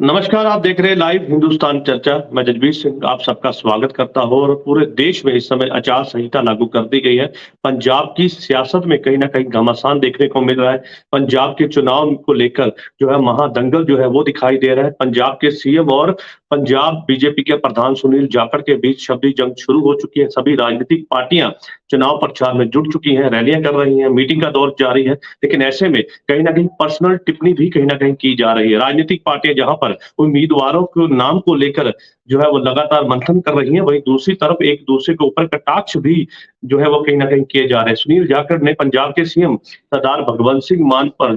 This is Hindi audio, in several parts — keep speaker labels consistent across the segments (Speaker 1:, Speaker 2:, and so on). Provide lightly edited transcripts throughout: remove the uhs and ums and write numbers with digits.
Speaker 1: नमस्कार, आप देख रहे हैं लाइव हिंदुस्तान चर्चा। मैं जगबीर सिंह आप सबका स्वागत करता हूं और पूरे देश में इस समय आचार संहिता लागू कर दी गई है। पंजाब की सियासत में कहीं न कहीं घमासान देखने को मिल रहा है। पंजाब के चुनाव को लेकर जो है महादंगल जो है वो दिखाई दे रहा है। पंजाब के सीएम और पंजाब बीजेपी के प्रधान सुनील जाखड़ के बीच शब्दी जंग शुरू हो चुकी है। सभी राजनीतिक पार्टियां चुनाव प्रचार में जुट चुकी हैं, रैलियां कर रही हैं, मीटिंग का दौर जारी है। लेकिन ऐसे में कहीं न कहीं पर्सनल टिप्पणी भी कहीं न कहीं की जा रही है। राजनीतिक पार्टियां जहां पर उम्मीदवारों को नाम को लेकर जो है वो लगातार मंथन कर रही हैं, वहीं दूसरी तरफ एक दूसरे के ऊपर कटाक्ष भी जो है वो कहीं न कहीं किए जा रहे हैं। सुनील जाखड़ ने पंजाब के सीएम सरदार भगवंत सिंह मान पर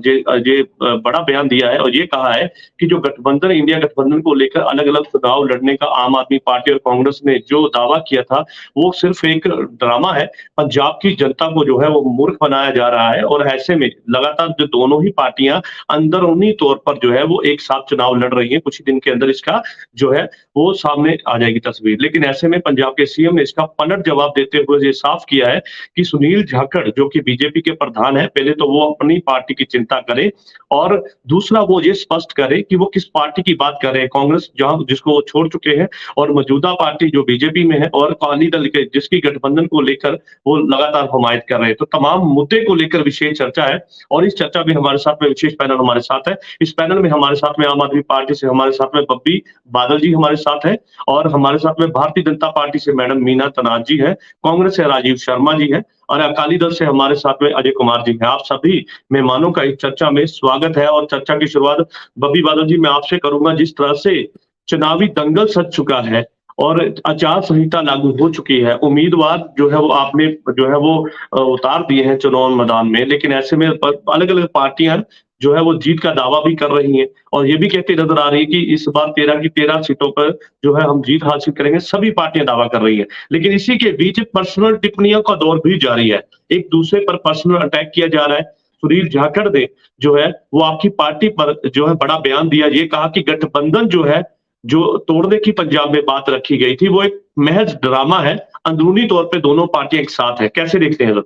Speaker 1: बड़ा बयान दिया है और ये कहा है कि जो गठबंधन इंडिया गठबंधन को लेकर अलग-अलग चुनाव लड़ने का आम आदमी पार्टी और कांग्रेस ने जो दावा किया था, वो सिर्फ एक ड्रामा है। पंजाब की जनता को जो है वो मूर्ख बनाया जा रहा है और ऐसे में लगातार जो दोनों ही पार्टियां अंदरूनी तौर पर जो है वो एक साथ चुनाव लड़ रही हैं। कुछ ही दिन के अंदर इसका जो है वो सामने आ जाएगी तस्वीर। लेकिन ऐसे में पंजाब के सीएम ने इसका पलट जवाब देते हुए ये साफ किया है कि सुनील जाखड़ जो कि बीजेपी के प्रधान है, पहले तो वो अपनी पार्टी की चिंता करे और दूसरा वो ये स्पष्ट करे कि वो किस पार्टी की बात कर रहे हैं। कांग्रेस जहां जिसको वो छोड़ चुके हैं और मौजूदा पार्टी जो बीजेपी में है और अकाली दल के जिसकी गठबंधन को लेकर वो लगातार हिमायत कर रहे हैं। तो तमाम मुद्दे को लेकर विशेष चर्चा है और इस चर्चा में हमारे साथ में विशेष पैनल हमारे साथ है। इस पैनल में हमारे साथ में आम आदमी पार्टी से हमारे साथ में बब्बी बादल जी हमारे साथ है और हमारे साथ में भारतीय जनता पार्टी से मैडम मीना तनाज जी है, कांग्रेस से राजीव शर्मा जी है और अकाली दल से हमारे साथ में अजय कुमार जी हैं। आप सभी मेहमानों का इस चर्चा में स्वागत है और चर्चा की शुरुआत बब्बी बादल जी मैं आपसे करूंगा। जिस तरह से चुनावी दंगल सज चुका है और आचार संहिता लागू हो चुकी है, उम्मीदवार जो है वो आपने जो है वो उतार दिए हैं चुनाव मैदान में, लेकिन ऐसे में अलग-अलग पार्टियां जो है वो जीत का दावा भी कर रही हैं और ये भी कहती नजर आ रही है कि इस बार 13 की 13 सीटों पर जो है हम जीत हासिल करेंगे, सभी पार्टियां दावा कर रही हैं। लेकिन इसी के बीच पर्सनल टिप्पणियों का दौर भी जारी है। एक दूसरे पर पर्सनल अटैक किया जा रहा है। सुनील जाखड़ ने जो है वो आपकी पार्टी पर जो है बड़ा बयान दिया, ये कहा कि गठबंधन जो है जो तोड़ने की पंजाब में बात रखी गई थी, वो एक महज ड्रामा है। अंदरूनी तौर पे दोनों पार्टियां एक साथ है। कैसे देखते हैं?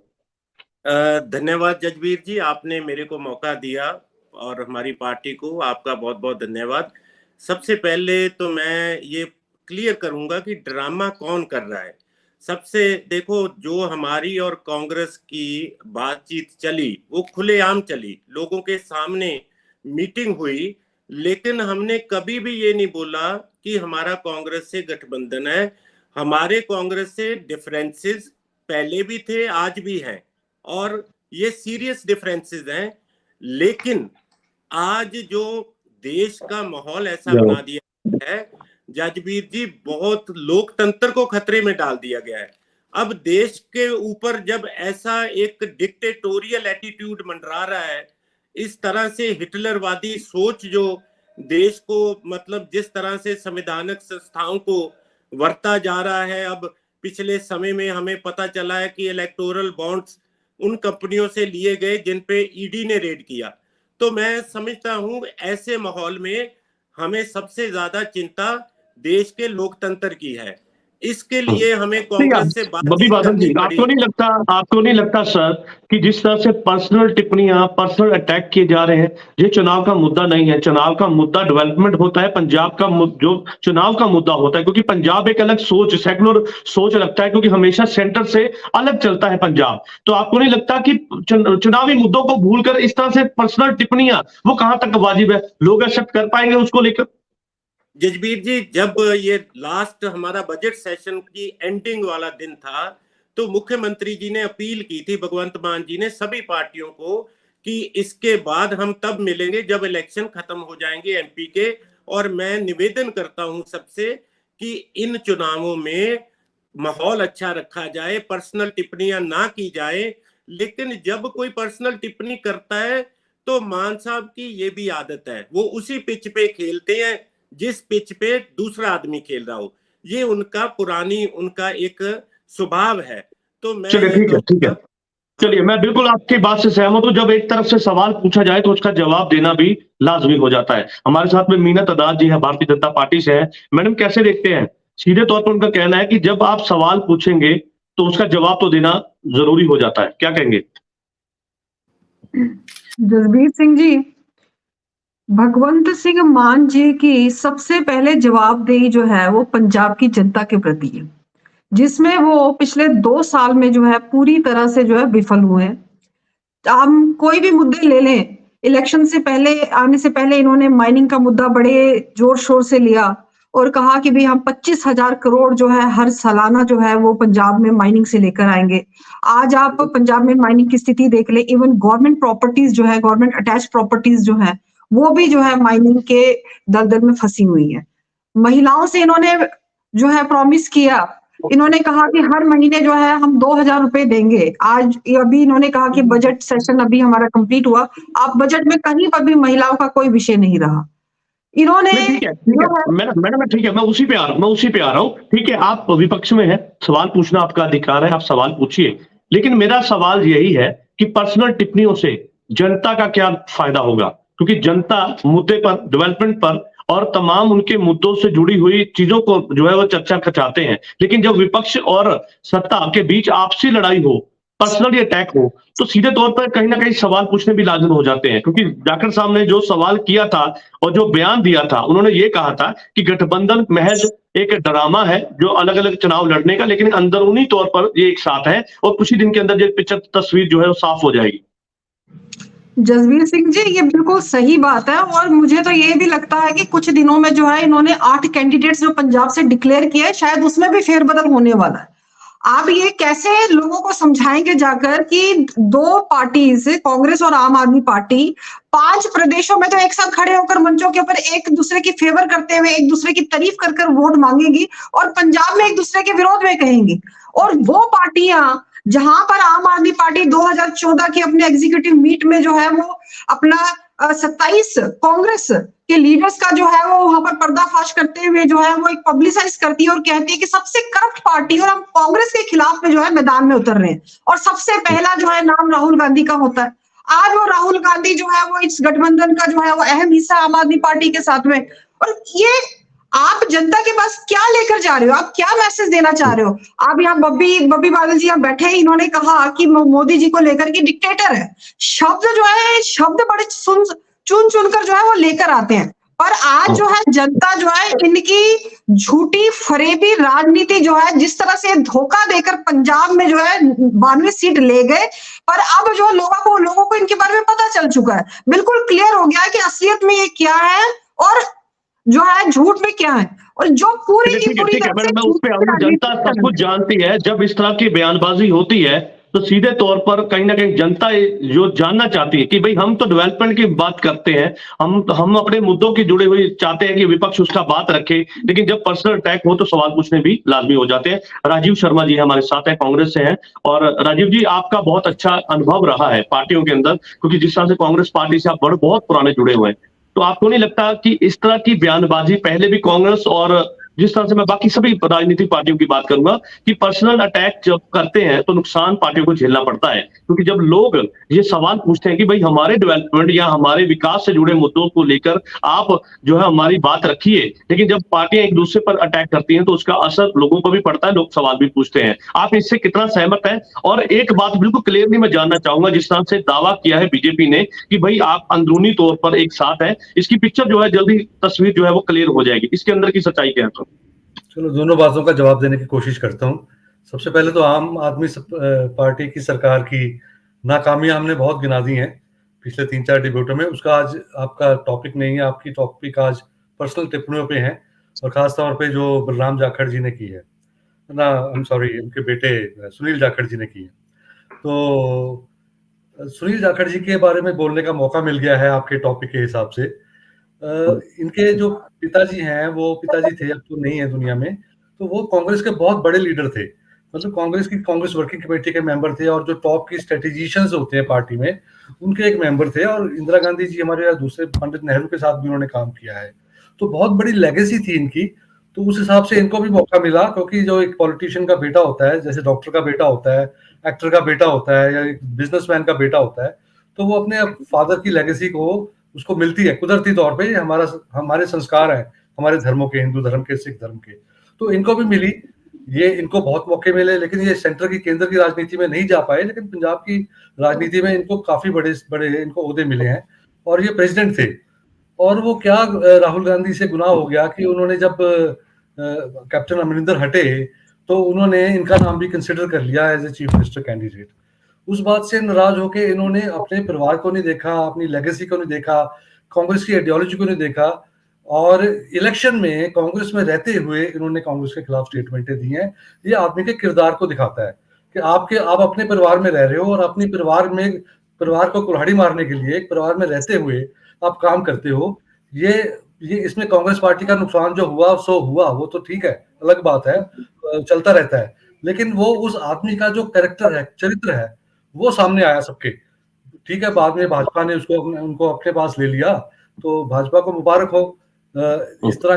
Speaker 2: धन्यवाद जजबीर जी, आपने मेरे को मौका दिया और हमारी पार्टी को आपका बहुत बहुत धन्यवाद। सबसे पहले तो मैं ये क्लियर करूंगा कि ड्रामा कौन कर रहा है। सबसे देखो, जो हमारी और कांग्रेस की बातचीत चली वो खुलेआम चली, लोगों के सामने मीटिंग हुई, लेकिन हमने कभी भी ये नहीं बोला कि हमारा कांग्रेस से गठबंधन है। हमारे कांग्रेस से डिफरेंसेस पहले भी थे, आज भी हैं और ये सीरियस डिफरेंसेस हैं। लेकिन आज जो देश का माहौल ऐसा बना दिया है जजबीर जी, बहुत लोकतंत्र को खतरे में डाल दिया गया है। अब देश के ऊपर जब ऐसा एक डिक्टेटोरियल एटीट्यूड मंडरा रहा है, इस तरह से हिटलरवादी सोच जो देश को मतलब जिस तरह से संवैधानिक संस्थाओं को वर्ता जा रहा है। अब पिछले समय में हमें पता चला है कि इलेक्टोरल बॉन्ड्स उन कंपनियों से लिए गए जिन पे ईडी ने रेड किया। तो मैं समझता हूं ऐसे माहौल में हमें सबसे ज्यादा चिंता देश के लोकतंत्र की है। इसके लिए हमें कांग्रेस से
Speaker 1: बब्बी बादल जी, आपको नहीं लगता सर कि जिस तरह से पर्सनल टिप्पणियां, पर्सनल अटैक किए जा रहे हैं, ये चुनाव का मुद्दा नहीं है। चुनाव का मुद्दा डेवलपमेंट होता है, पंजाब का जो चुनाव का मुद्दा होता है, क्योंकि पंजाब एक अलग सोच, सेकुलर सोच रखता है, क्योंकि हमेशा सेंटर से अलग चलता है पंजाब। तो आपको नहीं लगता कि चुनावी मुद्दों को भूलकर इस तरह से पर्सनल टिप्पणियां वो कहां तक वाजिब है? लोग एक्सेप्ट कर पाएंगे उसको लेकर?
Speaker 2: जजबीर जी, जब ये लास्ट हमारा बजट सेशन की एंडिंग वाला दिन था, तो मुख्यमंत्री जी ने अपील की थी, भगवंत मान जी ने, सभी पार्टियों को कि इसके बाद हम तब मिलेंगे जब इलेक्शन खत्म हो जाएंगे एमपी के। और मैं निवेदन करता हूं सबसे कि इन चुनावों में माहौल अच्छा रखा जाए, पर्सनल टिप्पणियां ना की जाए। लेकिन जब कोई पर्सनल टिप्पणी करता है तो मान साहब की ये भी आदत है, वो उसी पिच पे खेलते हैं जिस पिच पे दूसरा आदमी खेल रहा हो। ये उनका एक स्वभाव है। तो मैं
Speaker 1: ठीक है। चलिए, मैं बिल्कुल आपकी बात से सहमत हूं। जब एक तरफ से सवाल पूछा जाए तो उसका जवाब देना भी लाजमी हो जाता है। हमारे साथ में मीना तनाज जी है, भारतीय जनता पार्टी से है। मैडम, कैसे देखते हैं? सीधे तौर पर उनका कहना है कि जब आप सवाल पूछेंगे तो उसका जवाब तो देना जरूरी हो जाता है। क्या कहेंगे?
Speaker 3: जसबीर सिंह जी, भगवंत सिंह मान जी की सबसे पहले जवाबदेही जो है वो पंजाब की जनता के प्रति है, जिसमें वो पिछले 2 साल में जो है पूरी तरह से जो है विफल हुए हैं। हम कोई भी मुद्दे ले लें, इलेक्शन से पहले आने से पहले इन्होंने माइनिंग का मुद्दा बड़े जोर शोर से लिया और कहा कि भाई हम 25,000 करोड़ जो है हर सालाना जो है वो पंजाब में माइनिंग से लेकर आएंगे। आज आप पंजाब में माइनिंग की स्थिति देख ले, इवन गवर्नमेंट प्रॉपर्टीज जो है, गवर्नमेंट अटैच प्रॉपर्टीज जो है वो भी जो है माइनिंग के दलदल में फंसी हुई है। महिलाओं से इन्होंने जो है प्रॉमिस किया, इन्होंने कहा कि हर महीने जो है हम 2,000 रुपए देंगे। आज अभी इन्होंने कहा कि बजट सेशन अभी हमारा कंप्लीट हुआ, आप बजट में कहीं पर भी महिलाओं का कोई विषय नहीं रहा। इन्होंने
Speaker 1: ठीक है मैडम ठीक है, मैं उसी पे आ रहा हूँ। ठीक है, आप विपक्ष में हैं, सवाल पूछना आपका अधिकार है, आप सवाल पूछिए। लेकिन मेरा सवाल यही है कि पर्सनल टिप्पणियों से जनता का क्या फायदा होगा, क्योंकि जनता मुद्दे पर, डेवलपमेंट पर और तमाम उनके मुद्दों से जुड़ी हुई चीजों को जो है वो चर्चा चाहते हैं। लेकिन जब विपक्ष और सत्ता के बीच आपसी लड़ाई हो, पर्सनली अटैक हो, तो सीधे तौर पर कहीं ना कहीं सवाल पूछने भी लाजिम हो जाते हैं। क्योंकि जाखड़ साहब ने जो सवाल किया था और जो बयान दिया था, उन्होंने ये कहा था कि गठबंधन महज एक ड्रामा है जो अलग अलग चुनाव लड़ने का, लेकिन अंदरूनी तौर पर ये एक साथ है और कुछ ही दिन के अंदर ये पिक्चर तस्वीर जो है वो साफ हो जाएगी।
Speaker 3: जसवीर सिंह जी, ये बिल्कुल सही बात है और मुझे तो ये भी लगता है कि कुछ दिनों में जो है इन्होंने 8 कैंडिडेट्स जो पंजाब से डिक्लेयर किया है, शायद उसमें भी फेरबदल होने वाला है। आप ये कैसे लोगों को समझाएंगे जाकर कि 2 पार्टीज, कांग्रेस और आम आदमी पार्टी, 5 प्रदेशों में तो एक साथ खड़े होकर मंचों के ऊपर एक दूसरे की फेवर करते हुए, एक दूसरे की तारीफ कर कर वोट मांगेगी और पंजाब में एक दूसरे के विरोध में कहेंगी। और वो पार्टियां जहां पर आम आदमी पार्टी 2014 की अपने एग्जीक्यूटिव मीट में जो है वो अपना 27 कांग्रेस के लीडर्स का जो है वो वहां पर पर्दाफाश करते हुए जो है वो एक पब्लिसाइज करती है और कहती है कि सबसे करप्ट पार्टी और हम कांग्रेस के खिलाफ में जो है मैदान में उतर रहे हैं, और सबसे पहला जो है नाम राहुल गांधी का होता है। आज वो राहुल गांधी जो है वो इस गठबंधन का जो है वो अहम हिस्सा आम आदमी पार्टी के साथ में। और ये आप जनता के पास क्या लेकर जा रहे हो, आप क्या मैसेज देना चाह रहे हो? आप यहाँ बब्बी बादल जी यहाँ बैठे हैं, इन्होंने कहा कि मोदी जी को लेकर के डिक्टेटर है। शब्द जो है, शब्द बड़े चुन चुनकर जो है वो लेकर आते हैं, पर आज जो है जनता जो है इनकी झूठी फरेबी राजनीति जो है, जिस तरह से धोखा देकर पंजाब में जो है 92 सीट ले गए, पर अब जो लोगों को इनके बारे में पता चल चुका है, बिल्कुल क्लियर हो गया है कि असलियत में ये क्या है और जो है झूठ में क्या है। और जो पूरी की पूरी
Speaker 1: मैं उस पे आऊं, जनता सब कुछ जानती है। जब इस तरह की बयानबाजी होती है तो सीधे तौर पर कहीं ना कहीं जनता जो जानना चाहती है कि भाई हम तो डेवलपमेंट की बात करते हैं, हम अपने मुद्दों की जुड़ी हुई चाहते हैं कि विपक्ष उसका बात रखे, लेकिन जब पर्सनल अटैक हो तो सवाल पूछने भी लाजमी हो जाते हैं। राजीव शर्मा जी हमारे साथ हैं, कांग्रेस से हैं। और राजीव जी, आपका बहुत अच्छा अनुभव रहा है पार्टियों के अंदर, क्योंकि जिस तरह से कांग्रेस पार्टी से आप बहुत पुराने जुड़े हुए हैं, तो आपको नहीं लगता कि इस तरह की बयानबाजी पहले भी कांग्रेस और जिस तरह से मैं बाकी सभी राजनीतिक पार्टियों की बात करूंगा कि पर्सनल अटैक जब करते हैं तो नुकसान पार्टियों को झेलना पड़ता है? क्योंकि जब लोग ये सवाल पूछते हैं कि भाई हमारे डेवलपमेंट या हमारे विकास से जुड़े मुद्दों को लेकर आप जो है हमारी बात रखिए, लेकिन जब पार्टियां एक दूसरे पर अटैक करती हैं तो उसका असर लोगों को भी पड़ता है, लोग सवाल भी पूछते हैं। आप इससे कितना सहमत हैं? और एक बात बिल्कुल क्लियरली मैं जानना चाहूंगा, जिस तरह से दावा किया है बीजेपी ने कि भाई आप अंदरूनी तौर पर एक साथ हैं, इसकी पिक्चर जो है जल्दी तस्वीर जो है वो क्लियर हो जाएगी, इसके अंदर की सच्चाई क्या है? तो
Speaker 4: चलो दोनों बातों का जवाब देने की कोशिश करता हूँ। सबसे पहले तो आम आदमी पार्टी की सरकार की नाकामियां हमने बहुत गिना दी हैं पिछले 3-4 डिबेटों में। उसका आज आपका टॉपिक नहीं है, आपकी टॉपिक आज पर्सनल टिप्पणियों पे है, और खास तौर पे जो बलराम जाखड़ जी ने की है ना, आई एम सॉरी, उनके बेटे सुनील जाखड़ जी ने की है। तो सुनील जाखड़ जी के बारे में बोलने का मौका मिल गया है आपके टॉपिक के हिसाब से। इनके जो पिताजी हैं, वो पिताजी थे, अब तो नहीं है दुनिया में, तो वो कांग्रेस के बहुत बड़े लीडर थे। मतलब कांग्रेस वर्किंग कमेटी के मेंबर थे, और जो टॉप की स्ट्रेटेजिशियंस होते हैं पार्टी में, उनके एक मेंबर थे। और इंदिरा गांधी जी हमारे दूसरे, पंडित नेहरू के साथ भी उन्होंने काम किया है, तो बहुत बड़ी लेगेसी थी इनकी। तो उस हिसाब से इनको भी मौका मिला, क्योंकि जो एक पॉलिटिशियन का बेटा होता है, जैसे डॉक्टर का बेटा होता है, एक्टर का बेटा होता है, या एक बिजनेसमैन का बेटा होता है, तो वो अपने फादर की लेगेसी को उसको मिलती है कुदरती तौर पे। हमारे संस्कार हैं, हमारे धर्मों के, हिंदू धर्म के, सिख धर्म के, तो इनको भी मिली। ये इनको बहुत मौके मिले, लेकिन ये सेंटर की, केंद्र की राजनीति में नहीं जा पाए, लेकिन पंजाब की राजनीति में इनको काफी बड़े इनको ओहदे मिले हैं। और ये प्रेसिडेंट थे, और वो क्या राहुल गांधी से गुनाह हो गया कि उन्होंने जब कैप्टन अमरिंदर हटे तो उन्होंने इनका नाम भी कंसिडर कर लिया as a chief minister candidate. उस बात से नाराज होकर इन्होंने अपने परिवार को नहीं देखा, अपनी लेगेसी को नहीं देखा, कांग्रेस की आइडियोलॉजी को नहीं देखा, और इलेक्शन में कांग्रेस में रहते हुए इन्होंने कांग्रेस के खिलाफ स्टेटमेंटें दी हैं। ये आदमी के किरदार को दिखाता है कि आप अपने परिवार में रह रहे हो और अपने परिवार को कुल्हाड़ी मारने के लिए एक परिवार में रहते हुए आप काम करते हो। ये इसमें कांग्रेस पार्टी का नुकसान जो हुआ सो हुआ, वो तो ठीक है, अलग बात है, चलता रहता है। लेकिन वो उस आदमी का जो कैरेक्टर है, चरित्र है, वो सामने आया सबके। ठीक है, बाद में भाजपा ने उनको अपने पास ले लिया, तो भाजपा को मुबारक हो। इस तरह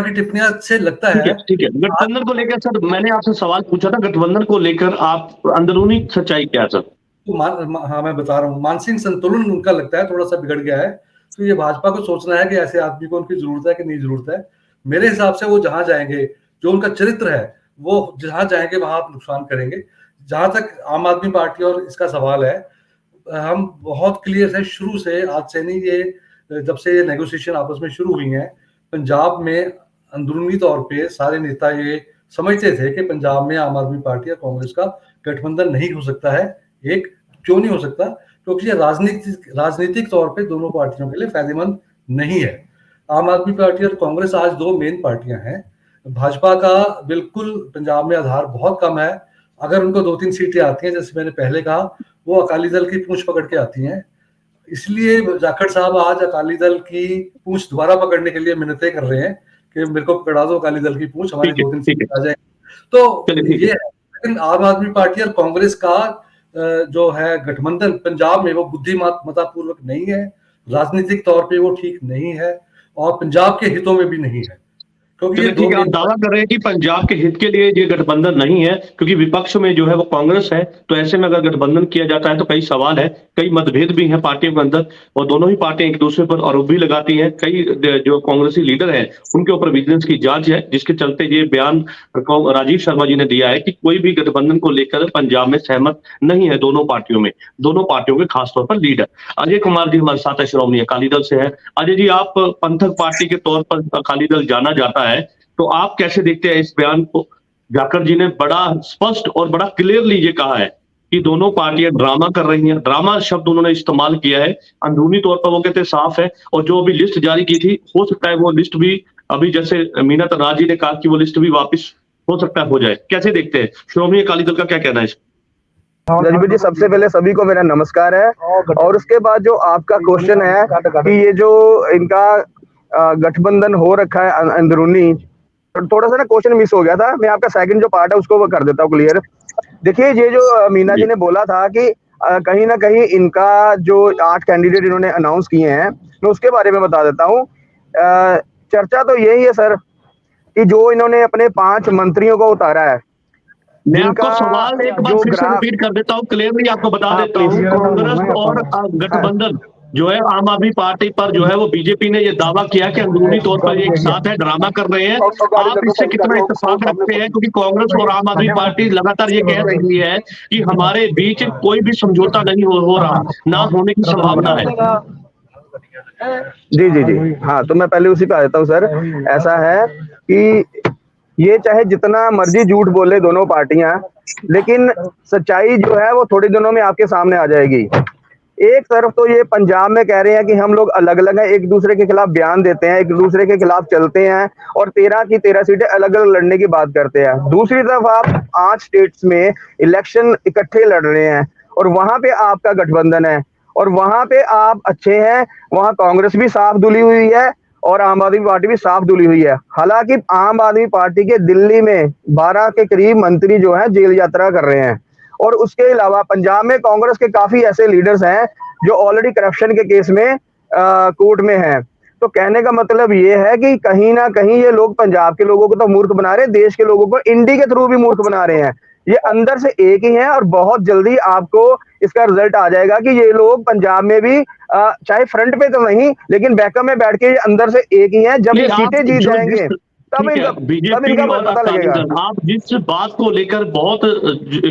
Speaker 4: की टिप्पणियां से लगता है।
Speaker 1: ठीक है। गठबंधन को लेकर सर मैंने आपसे सवाल पूछा था, गठबंधन को लेकर आप अंदरूनी सच्चाई क्या है सर?
Speaker 4: हाँ, मैं बता रहा हूँ, मानसिक संतुलन उनका लगता है थोड़ा सा बिगड़ गया है। तो ये भाजपा को सोचना है कि ऐसे आदमी को उनकी जरूरत है कि नहीं जरूरत है। मेरे हिसाब से वो जहां जाएंगे, जो उनका चरित्र है, वो जहां जाएंगे वहां आप नुकसान करेंगे। जहां तक आम आदमी पार्टी और इसका सवाल है, हम बहुत क्लियर है शुरू से, आज से नहीं, ये जब से ये नेगोशिएशन आपस में शुरू हुई है, पंजाब में अंदरूनी तौर पे सारे नेता ये समझते थे कि पंजाब में आम आदमी पार्टी और कांग्रेस का गठबंधन नहीं हो सकता है। एक क्यों नहीं हो सकता? क्योंकि ये राजनीतिक तौर पे दोनों पार्टियों के लिए फायदेमंद नहीं है। आम आदमी पार्टी और कांग्रेस आज दो मेन पार्टियां हैं। भाजपा का बिल्कुल पंजाब में आधार बहुत कम है। अगर उनको 2-3 सीटें आती हैं, जैसे मैंने पहले कहा, वो अकाली दल की पूंछ पकड़ के आती हैं। इसलिए जाखड़ साहब आज अकाली दल की पूंछ दोबारा पकड़ने के लिए मिन्नतें कर रहे हैं कि मेरे को पकड़ा दो अकाली दल की पूंछ, हमारे 2-3 सीटें आ जाए। तो ये है। लेकिन आम आदमी पार्टी और कांग्रेस का जो है गठबंधन पंजाब में, वो बुद्धिमत्तापूर्वक नहीं है, राजनीतिक तौर पे वो ठीक नहीं है, और पंजाब के हितों में भी नहीं है।
Speaker 1: क्योंकि आप दावा कर रहे हैं कि पंजाब के हित के लिए ये गठबंधन नहीं है, क्योंकि विपक्ष में जो है वो कांग्रेस है। तो ऐसे में अगर गठबंधन किया जाता है तो कई सवाल है, कई मतभेद भी हैं पार्टियों के अंदर, और दोनों ही पार्टियां एक दूसरे पर आरोप भी लगाती हैं। कई जो कांग्रेसी लीडर हैं उनके ऊपर विजिलेंस की जांच है, जिसके चलते ये बयान राजीव शर्मा जी ने दिया है कि कोई भी गठबंधन को लेकर पंजाब में सहमत नहीं है दोनों पार्टियों के खासतौर पर लीडर। अजय कुमार जी हमारे साथ है, श्रोमणी अकाली दल से है। अजय जी, आप पंथक पार्टी के तौर पर अकाली दल जाना जाता है, तो आप कैसे देखते हैं इस बयान को? जाखड़ जी ने बड़ा स्पष्ट और बड़ा क्लियरली ये कहा है कि दोनों पार्टियां ड्रामा कर रही हैं। ड्रामा शब्द उन्होंने इस्तेमाल किया है। अंदरूनी तौर पर वो कहते हैं साफ है, और जो अभी लिस्ट जारी की थी, हो सकता है वो लिस्ट भी अभी, जैसे मीना तनाज जी ने कहा कि वो लिस्ट भी वापस हो सकता है हो जाए। कैसे देखते हैं? श्रोमणी अकाली दल का क्या कहना है?
Speaker 5: जजबीर जी, सबसे पहले सभी को मेरा नमस्कार है। और उसके बाद जो आपका क्वेश्चन है कि ये जो इनका गठबंधन हो रखा है अंदरूनी, थोड़ा सा ना क्वेश्चन मिस हो गया था। मैं आपका सेकंड जो पार्ट है उसको वो कर देता हूँ क्लियर। देखिए, ये जो मीना जी ने बोला था कि कहीं ना कहीं इनका जो 8 कैंडिडेट इन्होंने अनाउंस किए हैं, मैं उसके बारे में बता देता हूँ। चर्चा तो यही है सर कि जो इन्होंने अपने 5 मंत्रियों को उतारा है,
Speaker 1: मैं आपको सवाल एक बार फिर से रिपीट कर देता हूँ, क्लियरली आपको बता देता हूँ। कांग्रेस और गठबंधन जो है आम आदमी पार्टी पर जो है वो बीजेपी ने ये दावा किया कि अंदरूनी तौर पर एक साथ है, ड्रामा कर रहे हैं। आप इससे कितना इत्तेफाक रखते हैं? क्योंकि कांग्रेस और आम आदमी पार्टी लगातार ये कह रही है कि हमारे बीच कोई भी समझौता नहीं हो रहा, ना होने की संभावना है।
Speaker 5: जी, हाँ, तो मैं पहले उसी पे आ जाता हूँ सर। ऐसा है कि ये चाहे जितना मर्जी झूठ बोले दोनों पार्टियां, लेकिन सच्चाई जो है वो थोड़े दिनों में आपके सामने आ जाएगी। एक तरफ तो ये पंजाब में कह रहे हैं कि हम लोग अलग अलग हैं, एक दूसरे के खिलाफ बयान देते हैं, एक दूसरे के खिलाफ चलते हैं, और 13 की 13 सीटें अलग अलग लड़ने की बात करते हैं। दूसरी तरफ आप 8 स्टेट्स में इलेक्शन इकट्ठे लड़ रहे हैं, और वहां पे आपका गठबंधन है, और वहां पे आप अच्छे हैं। वहां कांग्रेस भी साफ धुली हुई है और आम आदमी पार्टी भी साफ धुली हुई है। हालांकि आम आदमी पार्टी के दिल्ली में 12 के करीब मंत्री जो है जेल यात्रा कर रहे हैं, और उसके अलावा पंजाब में कांग्रेस के काफी ऐसे लीडर्स हैं जो ऑलरेडी करप्शन के केस में कोर्ट में हैं। तो कहने का मतलब ये है कि कहीं ना कहीं ये लोग पंजाब के लोगों को तो मूर्ख बना रहे हैं, देश के लोगों को इंडी के थ्रू भी मूर्ख बना रहे हैं। ये अंदर से एक ही है, और बहुत जल्दी आपको इसका रिजल्ट आ जाएगा कि ये लोग पंजाब में भी चाहे फ्रंट पे तो नहीं, लेकिन बैकअप में बैठ के ये अंदर से एक ही है। जब ये सीटें जीत जाएंगे तब
Speaker 1: ठीक है,
Speaker 5: इनका
Speaker 1: बीजेपी
Speaker 5: पता
Speaker 1: और अकाली
Speaker 5: लगेगा।
Speaker 1: दल, आप जिस बात को लेकर बहुत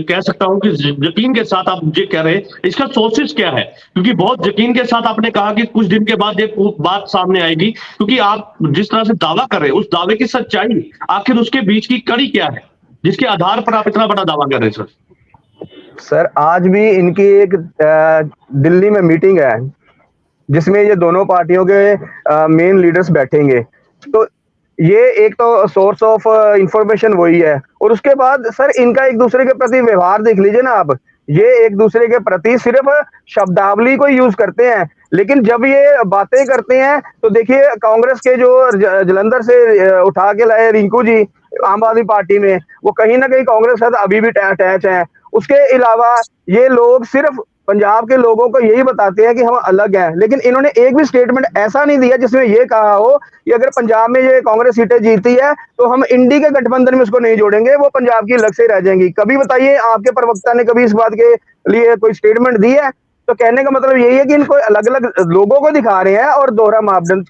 Speaker 1: कह सकता हूं कि यकीन के साथ आप ये कह रहे हैं, इसका सोर्सेस क्या है? क्योंकि बहुत यकीन के साथ आपने कहा कि कुछ दिन के बाद ये बात सामने आएगी, क्योंकि आप जिस तरह से दावा कर रहे हैं उस दावे की सच्चाई आखिर उसके बीच की कड़ी क्या है जिसके आधार पर आप इतना बड़ा दावा कर रहे हैं?
Speaker 5: सर आज भी इनकी एक दिल्ली में मीटिंग है जिसमें ये दोनों पार्टियों के मेन लीडर्स बैठेंगे। तो ये एक तो सोर्स ऑफ इंफॉर्मेशन वही है, और उसके बाद सर इनका एक दूसरे के प्रति व्यवहार देख लीजिए ना आप। ये एक दूसरे के प्रति सिर्फ शब्दावली को यूज करते हैं, लेकिन जब ये बातें करते हैं तो देखिए कांग्रेस के जो जलंधर से उठा के लाए रिंकू जी आम आदमी पार्टी में, वो कहीं ना कहीं कांग्रेस के साथ अभी भी अटैच हैं। उसके अलावा ये लोग सिर्फ पंजाब के लोगों को यही बताते हैं कि हम अलग हैं, लेकिन इन्होंने एक भी स्टेटमेंट ऐसा नहीं दिया जिसमें ये कहा हो कि अगर पंजाब में ये कांग्रेस सीटें जीती है तो हम इंडी के गठबंधन में उसको नहीं जोड़ेंगे, वो पंजाब की अलग से रह जाएंगी। कभी बताइए आपके प्रवक्ता ने कभी इस बात के लिए कोई स्टेटमेंट दी है? तो कहने का मतलब यही है कि इनको अलग अलग लोगों को दिखा रहे हैं और दोहरा मापदंड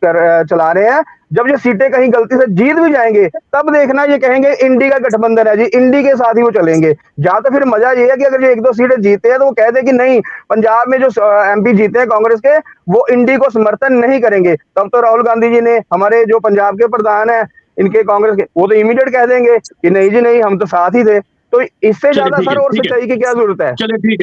Speaker 5: चला रहे हैं। जब ये सीटें कहीं गलती से जीत भी जाएंगे तब देखना ये कहेंगे इंडी का गठबंधन है जी, इंडी के साथ ही वो चलेंगे। जहां तो फिर मजा ये है कि अगर ये 1-2 सीटें जीते हैं तो वो कहते हैं कि नहीं, पंजाब में जो एमपी जीते हैं कांग्रेस के वो इंडी को समर्थन नहीं करेंगे। तब तो राहुल गांधी जी ने, हमारे जो पंजाब के प्रधान है इनके कांग्रेस के, वो तो इमीडिएट कह देंगे कि नहीं जी नहीं, हम तो साथ ही थे। तो इससे ज्यादा सर और सच्चाई की क्या जरूरत है?
Speaker 1: चलिए ठीक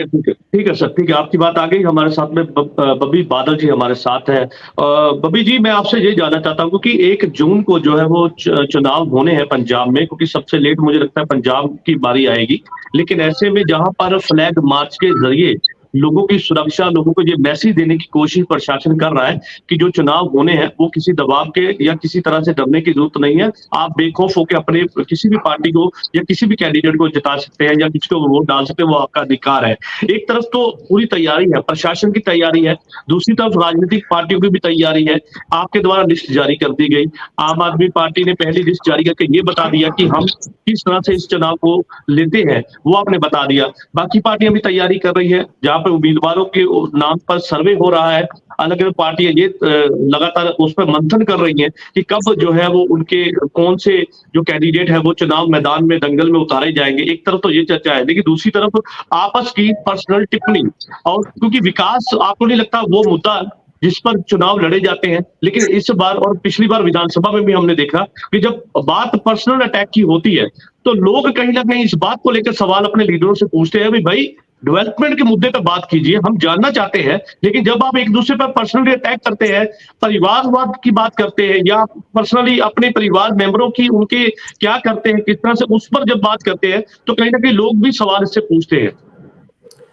Speaker 1: है सर, ठीक है, आपकी बात आ गई। हमारे साथ में बब्बी बादल जी हमारे साथ है। बब्बी जी, मैं आपसे ये जानना चाहता हूँ क्योंकि 1 जून को जो है वो चुनाव होने हैं पंजाब में, क्योंकि सबसे लेट मुझे लगता है पंजाब की बारी आएगी। लेकिन ऐसे में जहां पर फ्लैग मार्च के जरिए लोगों की सुरक्षा, लोगों को ये मैसेज देने की कोशिश प्रशासन कर रहा है कि जो चुनाव होने हैं वो किसी दबाव के या किसी तरह से डरने की जरूरत नहीं है, आप बेखौफ होकर अपने किसी भी पार्टी को या किसी भी कैंडिडेट को जिता सकते हैं या किसी को वोट डाल सकते हैं, वो आपका अधिकार है। एक तरफ तो पूरी तैयारी है, प्रशासन की तैयारी है, दूसरी तरफ राजनीतिक पार्टियों की भी तैयारी है। आपके द्वारा लिस्ट जारी कर दी गई, आम आदमी पार्टी ने पहली लिस्ट जारी करके ये बता दिया कि हम किस तरह से इस चुनाव को लेते हैं, वो आपने बता दिया। बाकी पार्टियां भी तैयारी कर रही है, जहां पर उम्मीदवारों के नाम पर सर्वे हो रहा है। अलग अलग पार्टियां ये लगातार उस पर मंथन कर रही हैं कि कब जो है वो उनके कौन से जो कैंडिडेट है वो चुनाव मैदान में दंगल में उतारे जाएंगे। एक तरफ तो ये चर्चा है, लेकिन दूसरी तरफ आपस की पर्सनल टिप्पणी, और क्योंकि विकास आपको नहीं लगता वो मुद्दा जिस पर चुनाव लड़े जाते हैं। लेकिन इस बार और पिछली बार विधानसभा में भी हमने देखा कि जब बात पर्सनल अटैक की होती है तो लोग कहीं ना कहीं इस बात को लेकर सवाल अपने लीडरों से पूछते हैं, भाई डेवलपमेंट के मुद्दे पर बात कीजिए, हम जानना चाहते हैं। लेकिन जब आप एक दूसरे पर पर्सनली अटैक करते हैं, परिवारवाद की बात करते हैं या पर्सनली अपने परिवार मेंबरों की उनके क्या करते हैं किस तरह से, उस पर जब बात करते हैं तो कहीं ना कहीं लोग भी सवाल इससे पूछते हैं।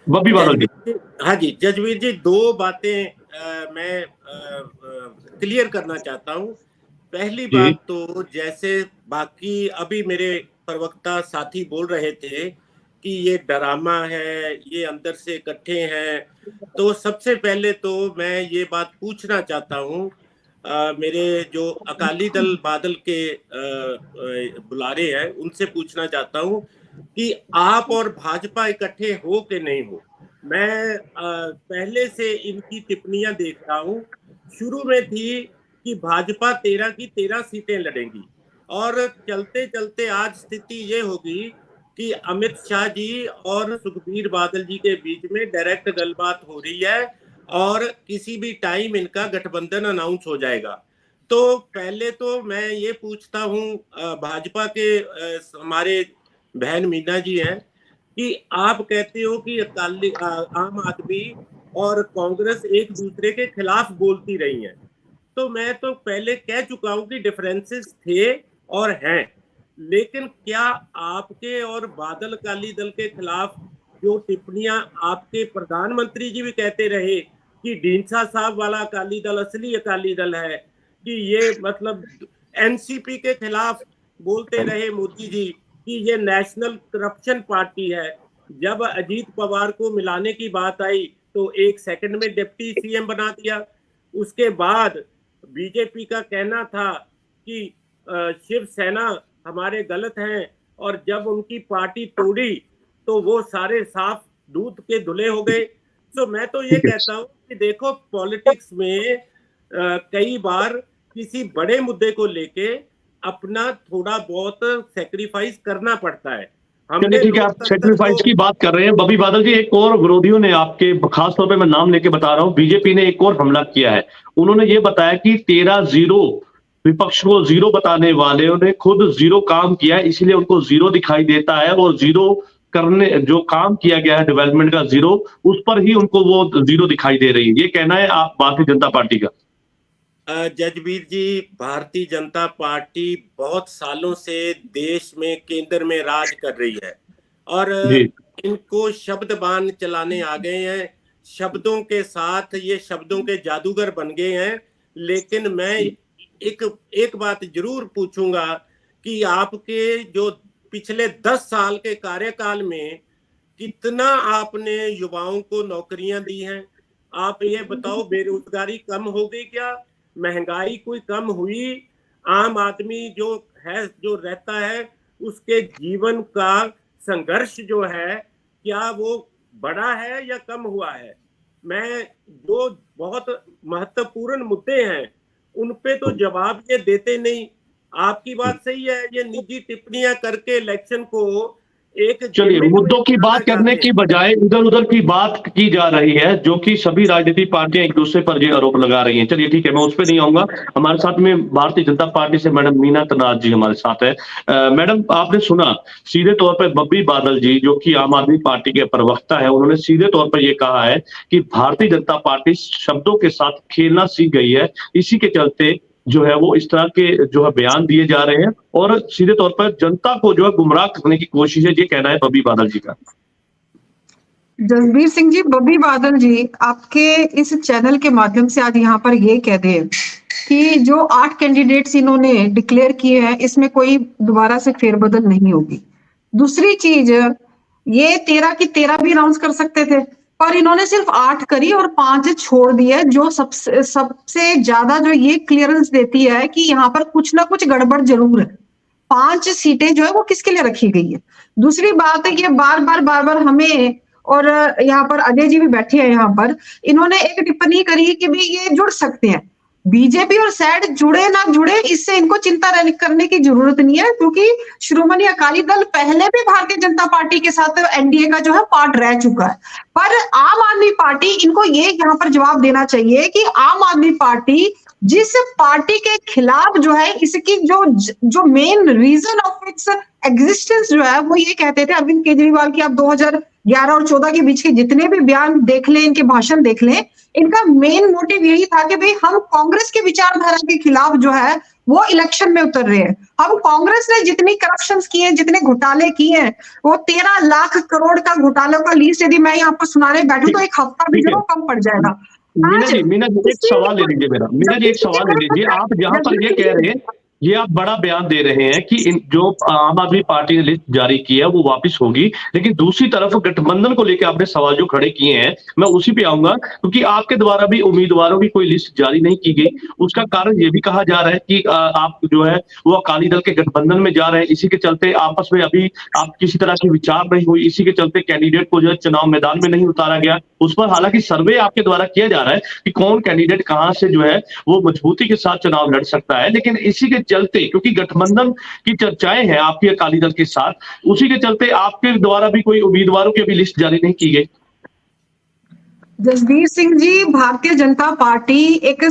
Speaker 1: बब्बी बादल जी।
Speaker 2: हाँ जी जजवीर जी, 2 बातें मैं क्लियर करना चाहता हूँ। पहली बात तो जैसे बाकी अभी मेरे प्रवक्ता साथी बोल रहे थे कि ये ड्रामा है, ये अंदर से इकट्ठे हैं, तो सबसे पहले तो मैं ये बात पूछना चाहता हूँ मेरे जो अकाली दल बादल के बुलारे हैं उनसे पूछना चाहता हूँ कि आप और भाजपा इकट्ठे हो कि नहीं हो। मैं पहले से इनकी टिप्पणियां देख रहा हूँ। शुरू में थी कि भाजपा 13 की 13 सीटें लड़ेंगी, और चलते चलते आज स्थिति ये होगी कि अमित शाह जी और सुखबीर बादल जी के बीच में डायरेक्ट गलबात हो रही है और किसी भी टाइम इनका गठबंधन अनाउंस हो जाएगा। तो पहले तो मैं ये पूछता हूँ भाजपा के हमारे बहन मीना जी हैं कि आप कहते हो कि अकाली आम आदमी और कांग्रेस एक दूसरे के खिलाफ बोलती रही हैं, तो मैं तो पहले कह चुका हूं कि डिफरेंसेस थे और हैं, लेकिन क्या आपके और बादल अकाली दल के खिलाफ जो टिप्पणियां आपके प्रधानमंत्री जी भी कहते रहे कि ढींसा साहब वाला अकाली दल असली अकाली दल है, कि ये मतलब एनसीपी के खिलाफ बोलते रहे मोदी जी कि ये नेशनल करप्शन पार्टी है। जब अजीत पवार को मिलाने की बात आई तो 1 सेकंड में डिप्टी सीएम बना दिया। उसके बाद बीजेपी का कहना था कि शिवसेना हमारे गलत हैं, और जब उनकी पार्टी तोड़ी तो वो सारे साफ दूध के धुले हो गए। तो मैं तो ये कहता हूँ कि देखो पॉलिटिक्स में कई बार किसी बड़े मुद्दे को लेके अपना थोड़ा बहुत सेक्रीफाइस करना पड़ता है।
Speaker 1: चलिए ठीक है, आप सेक्रीफाइस की बात कर रहे हैं। बबी बादल जी, एक और विरोधियों ने आपके, खास तौर पे मैं नाम लेके बता रहा हूं, बीजेपी ने एक और हमला किया है। उन्होंने ये बताया कि 13-0 विपक्ष को जीरो बताने वाले ने खुद जीरो काम किया है, इसीलिए उनको जीरो दिखाई देता है, और जीरो करने जो काम किया गया है डेवलपमेंट का जीरो, उस पर ही उनको वो जीरो दिखाई दे रही है। ये कहना है आप भारतीय जनता पार्टी का।
Speaker 2: जजबीर जी, भारतीय जनता पार्टी बहुत सालों से देश में केंद्र में राज कर रही है और इनको शब्दबान चलाने आ गए हैं। शब्दों के साथ ये शब्दों के जादूगर बन गए हैं। लेकिन मैं एक बात जरूर पूछूंगा कि आपके जो पिछले 10 साल के कार्यकाल में कितना आपने युवाओं को नौकरियां दी हैं? आप ये बताओ, बेरोजगारी कम हो गई क्या? महंगाई कोई कम हुई? आम आदमी जो है, जो रहता है, उसके जीवन का संघर्ष जो है, क्या वो बढ़ा है या कम हुआ है? मैं जो बहुत महत्वपूर्ण मुद्दे हैं उन पे तो जवाब ये देते नहीं। आपकी बात सही है, ये निजी टिप्पणियां करके इलेक्शन को एक,
Speaker 1: चलिए, मुद्दों की बात करने की बजाय इधर उधर की बात की जा रही है, जो कि सभी राजनीतिक पार्टियां एक दूसरे पर ये आरोप लगा रही हैं। चलिए ठीक है, मैं उस पर नहीं आऊंगा। हमारे साथ में भारतीय जनता पार्टी से मैडम मीना तनाज जी हमारे साथ है। मैडम, आपने सुना सीधे तौर पर बब्बी बादल जी, जो कि आम आदमी पार्टी के प्रवक्ता है, उन्होंने सीधे तौर पर यह कहा है कि भारतीय जनता पार्टी शब्दों के साथ खेलना सीख गई है। इसी के चलते जो है वो इस तरह के जो है बयान दिए जा रहे हैं और सीधे तौर पर जनता को जो है गुमराह करने की कोशिश है। ये कहना है बब्बी बादल जी का।
Speaker 3: जसबीर सिंह जी, बब्बी बादल जी आपके इस चैनल के माध्यम से आज यहाँ पर ये कह दें कि जो 8 कैंडिडेट्स इन्होंने डिक्लेयर किए हैं, इसमें कोई दोबारा से फेरबदल नहीं होगी। दूसरी चीज, ये 13 की 13 भी अनाउंस कर सकते थे, पर इन्होंने सिर्फ 8 करी और 5 छोड़ दिए, जो सबसे ज्यादा जो ये क्लियरेंस देती है कि यहाँ पर कुछ ना कुछ गड़बड़ जरूर है। 5 सीटें जो है वो किसके लिए रखी गई है? दूसरी बात है कि बार बार हमें, और यहाँ पर अजय जी भी बैठे हैं यहाँ पर, इन्होंने एक टिप्पणी करी कि भी ये जुड़ सकते हैं। बीजेपी और सैड जुड़े ना जुड़े, इससे इनको चिंता करने की जरूरत नहीं है, क्योंकि श्रोमणी अकाली दल पहले भी भारतीय जनता पार्टी के साथ एनडीए का जो है पार्ट रह चुका है। पर आम आदमी पार्टी, इनको ये यहाँ पर जवाब देना चाहिए कि आम आदमी पार्टी जिस पार्टी के खिलाफ जो है, इसकी जो main reason of its existence जो है, वो ये कहते थे अरविंद केजरीवाल की, आप 2011 और 14 के बीच के जितने भी बयान देख लें, इनके भाषण देख लें, इनका मेन मोटिव यही था कि भाई हम कांग्रेस की विचारधारा के खिलाफ जो है वो इलेक्शन में उतर रहे हैं। हम कांग्रेस ने जितनी करप्शंस किए हैं, जितने घोटाले किए हैं, वो 13 लाख करोड़ का घोटालों का लिस्ट यदि मैं यहाँ पर सुनाने बैठूं तो एक हफ्ता भी जरूर कम पड़ जाएगा।
Speaker 1: मीना जी एक सवाल ले लीजिए मेरा। मीना जी एक सवाल ले लीजिए। आप जहां पर ये कह रहे हैं, ये आप बड़ा बयान दे रहे हैं कि जो आम आदमी पार्टी ने लिस्ट जारी की है वो वापस होगी, लेकिन दूसरी तरफ गठबंधन को लेकर आपने सवाल जो खड़े किए हैं, मैं उसी पे आऊंगा, क्योंकि आपके द्वारा भी उम्मीदवारों की कोई लिस्ट जारी नहीं की गई। उसका कारण ये भी कहा जा रहा है कि आप जो है वो अकाली दल के गठबंधन में जा रहे हैं, इसी के चलते आपस में अभी आप किसी तरह की विचार नहीं हुई, इसी के चलते कैंडिडेट को जो है चुनाव मैदान में नहीं उतारा गया। उस पर हालांकि सर्वे आपके द्वारा किया जा रहा है कि कौन कैंडिडेट कहां से जो है वो मजबूती के साथ चुनाव लड़ सकता है, लेकिन इसी के चलते, क्योंकि गठबंधन की चर्चाएं हैं आपकी अकाली दल के साथ, उसी के चलते आपके द्वारा भी कोई उम्मीदवारों की भी लिस्ट जारी नहीं की गई।
Speaker 3: जसबीर सिंह जी, भारतीय जनता पार्टी एक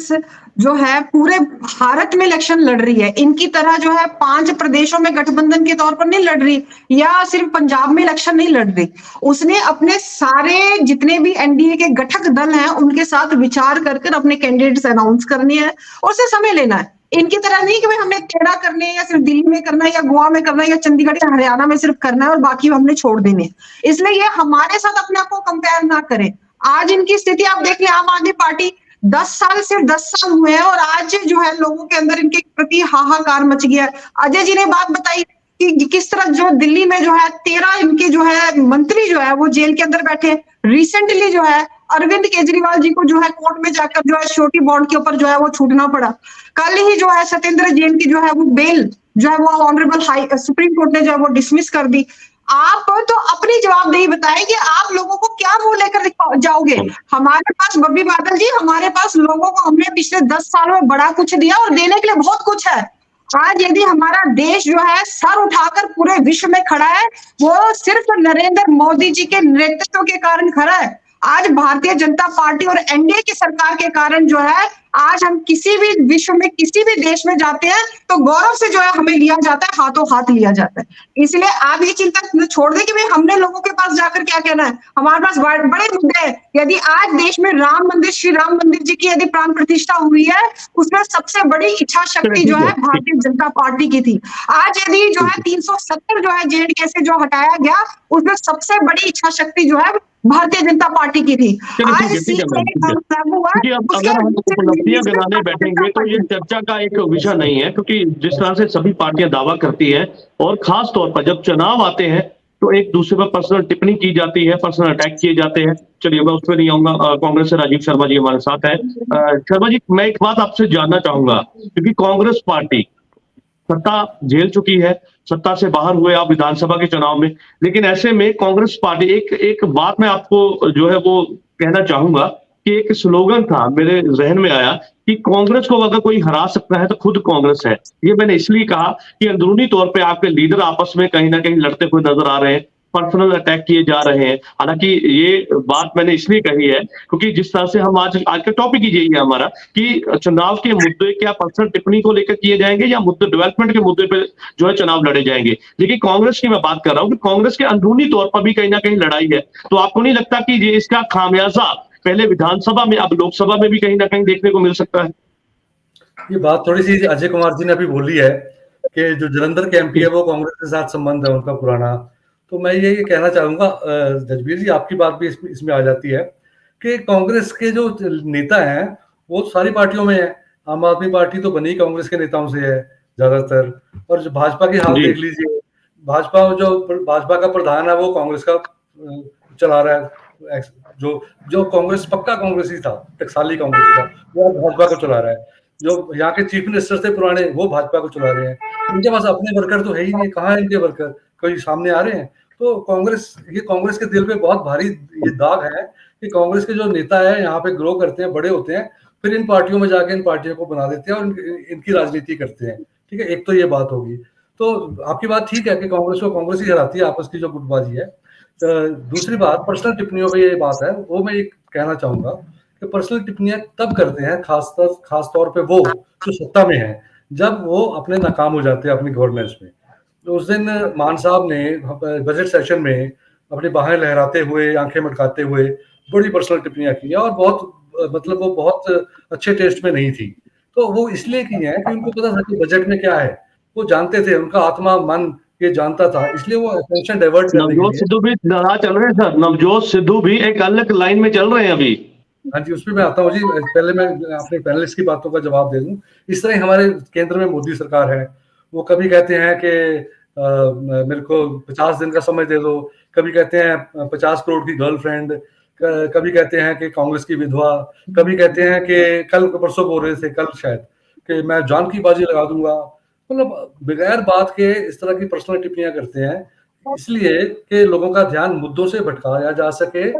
Speaker 3: जो है पूरे भारत में इलेक्शन लड़ रही है। इनकी तरह जो है 5 प्रदेशों में गठबंधन के तौर पर नहीं लड़ रही, या सिर्फ पंजाब में इलेक्शन नहीं लड़ रही। उसने अपने सारे जितने भी एनडीए के घटक दल हैं उनके साथ विचार कर अपने कैंडिडेट्स अनाउंस करने हैं और उसे समय लेना है। इनकी तरह नहीं कि भाई हमने तेड़ा करने हैं, या सिर्फ दिल्ली में करना है, या गोवा में करना है, या चंडीगढ़ या हरियाणा में सिर्फ करना है और बाकी हमने छोड़ देने। इसलिए ये हमारे साथ अपने आप को कंपेयर ना करें। आज इनकी स्थिति आप देख लें, आम आदमी पार्टी 10 साल हुए हैं और आज जो है लोगों के अंदर इनके प्रति हाहाकार मच गया है। अजय जी ने बात बताई कि किस तरह जो दिल्ली में जो है 13 इनके जो है मंत्री जो है वो जेल के अंदर बैठे। रिसेंटली जो है अरविंद केजरीवाल जी को जो है कोर्ट में जाकर जो है श्योरिटी बॉन्ड के ऊपर जो है वो छूटना पड़ा। कल ही जो है सत्येंद्र जैन की जो है वो बेल जो है वो ऑनरेबल सुप्रीम कोर्ट ने जो है वो डिसमिस कर दी। आप तो अपनी जवाबदेही बताएं कि आप लोगों को क्या वो लेकर जाओगे। हमारे पास बब्बी बादल जी, हमारे पास लोगों को हमने पिछले 10 साल में बड़ा कुछ दिया और देने के लिए बहुत कुछ है। आज यदि हमारा देश जो है सर उठाकर पूरे विश्व में खड़ा है, वो सिर्फ नरेंद्र मोदी जी के नेतृत्व के कारण खड़ा है। आज भारतीय जनता पार्टी और एनडीए की सरकार के कारण जो है आज हम किसी भी विश्व में किसी भी देश में जाते हैं तो गौरव से जो है हमें लिया जाता है, हाथों हाथ लिया जाता है। इसलिए आप ये चिंता छोड़ दें कि भाई हमने लोगों के पास जाकर क्या कहना है। हमारे पास बड़े मुद्दे हैं। यदि आज देश में राम मंदिर, श्री राम मंदिर जी की यदि प्राण प्रतिष्ठा हुई है, उसमें सबसे बड़ी इच्छा शक्ति जो है भारतीय जनता पार्टी की थी। आज यदि जो है 370 जो है जेएनके से जो हटाया गया, उसमें सबसे बड़ी इच्छा शक्ति जो है भारतीय जनता पार्टी की थी। आज
Speaker 1: क्योंकि अब अगर हम उपलब्धियां गिनाने बैठेंगे तो ये चर्चा का एक विषय नहीं है, क्योंकि जिस तरह से सभी पार्टियां दावा करती है और खास तौर पर जब चुनाव आते हैं तो एक दूसरे पर पर्सनल टिप्पणी की जाती है, पर्सनल अटैक किए जाते हैं। चलिए मैं उसमें नहीं आऊंगा। कांग्रेस से राजीव शर्मा जी हमारे साथ है। शर्मा जी, मैं एक बात आपसे जानना चाहूंगा, क्योंकि कांग्रेस पार्टी सत्ता झेल चुकी है, सत्ता से बाहर हुए आप विधानसभा के चुनाव में, लेकिन ऐसे में कांग्रेस पार्टी एक बात मैं आपको जो है वो कहना चाहूंगा कि एक स्लोगन था मेरे जहन में आया कि कांग्रेस को अगर कोई हरा सकता है तो खुद कांग्रेस है। ये मैंने इसलिए कहा कि अंदरूनी तौर पे आपके लीडर आपस में कहीं ना कहीं लड़ते हुए नजर आ रहे हैं, पर्सनल अटैक किए जा रहे हैं। हालांकि ये बात मैंने इसलिए कही है क्योंकि जिस तरह से हम आज का टॉपिक ही यही है हमारा कि चुनाव के मुद्दे क्या पर्सनल टिप्पणी को लेकर किए जाएंगे या मुद्दे डेवलपमेंट के मुद्दे पे जो है चुनाव लड़े जाएंगे। लेकिन कांग्रेस की मैं बात कर रहा हूँ कि कांग्रेस के अंदरूनी तौर पर भी कहीं ना कहीं लड़ाई है। तो आपको नहीं लगता कि ये इसका खामियाजा पहले विधानसभा में अब लोकसभा में भी कहीं ना कहीं देखने को मिल सकता है?
Speaker 4: ये बात थोड़ी सी अजय कुमार जी ने अभी बोली है कि जो जलंधर के एमपी है वो कांग्रेस के साथ संबंध है उनका पुराना। तो मैं ये कहना चाहूंगा जजबीर जी, आपकी बात भी इसमें आ जाती है कि कांग्रेस के जो नेता हैं वो सारी पार्टियों में है। आम आदमी पार्टी तो बनी कांग्रेस के नेताओं से है ज्यादातर, और जो भाजपा की हाल देख लीजिए, भाजपा का प्रधान है वो कांग्रेस का चला रहा है। जो कांग्रेस पक्का कांग्रेसी था, टकसाली कांग्रेसी था, वो भाजपा को चला रहा है। जो यहाँ के चीफ मिनिस्टर थे पुराने वो भाजपा को चला रहे हैं। इनके पास अपने वर्कर तो है ही नहीं, कहाँ है इनके वर्कर, कोई सामने आ रहे हैं? तो कांग्रेस के दिल पे बहुत भारी ये दाग है कि कांग्रेस के जो नेता है यहाँ पे ग्रो करते हैं, बड़े होते हैं, फिर इन पार्टियों में जाके इन पार्टियों को बना देते हैं और इनकी राजनीति करते हैं। ठीक है, एक तो ये बात होगी। तो आपकी बात ठीक है कि कांग्रेस को कांग्रेस ही हराती है, आपस की जो गुटबाजी है। दूसरी बात पर्सनल टिप्पणियों पर ये बात है, वो मैं एक कहना चाहूंगा कि पर्सनल टिप्पणियां तब करते हैं खास तौर पे वो जो सत्ता में है, जब वो अपने नाकाम हो जाते हैं अपनी गवर्नेंस में। तो उस दिन मान साहब ने बजट सेशन में अपनी बाहें लहराते हुए, आंखें मटकाते हुए बड़ी पर्सनल टिप्पणियां की और वो बहुत अच्छे टेस्ट में नहीं थी। तो वो इसलिए की है कि उनको पता था कि बजट में क्या है, वो जानते थे, उनका आत्मा मन ये जानता था, इसलिए वो अटेंशन डाइवर्ट करने के लिए।
Speaker 1: नवजोत सिद्धू भी नाराज चल रहे हैं सर, नवजोत सिद्धू भी एक अलग लाइन में चल रहे हैं अभी।
Speaker 4: हाँ जी, उसमें मैं आता हूँ जी। पहले मैं अपने पैनलिस्ट की बातों का जवाब दे दूं। इस तरह हमारे केंद्र में मोदी सरकार है, वो कभी कहते हैं कि मेरे को 50 दिन का समय दे दो, कभी कहते हैं 50 करोड़ की गर्लफ्रेंड, कभी कहते हैं कि कांग्रेस की विधवा, कभी कहते हैं कि कल परसों बोल रहे थे, कल शायद, कि मैं जान की बाजी लगा दूंगा। मतलब बगैर बात के इस तरह की पर्सनल टिप्पणियां करते हैं, इसलिए कि लोगों का ध्यान मुद्दों से भटकाया जा सके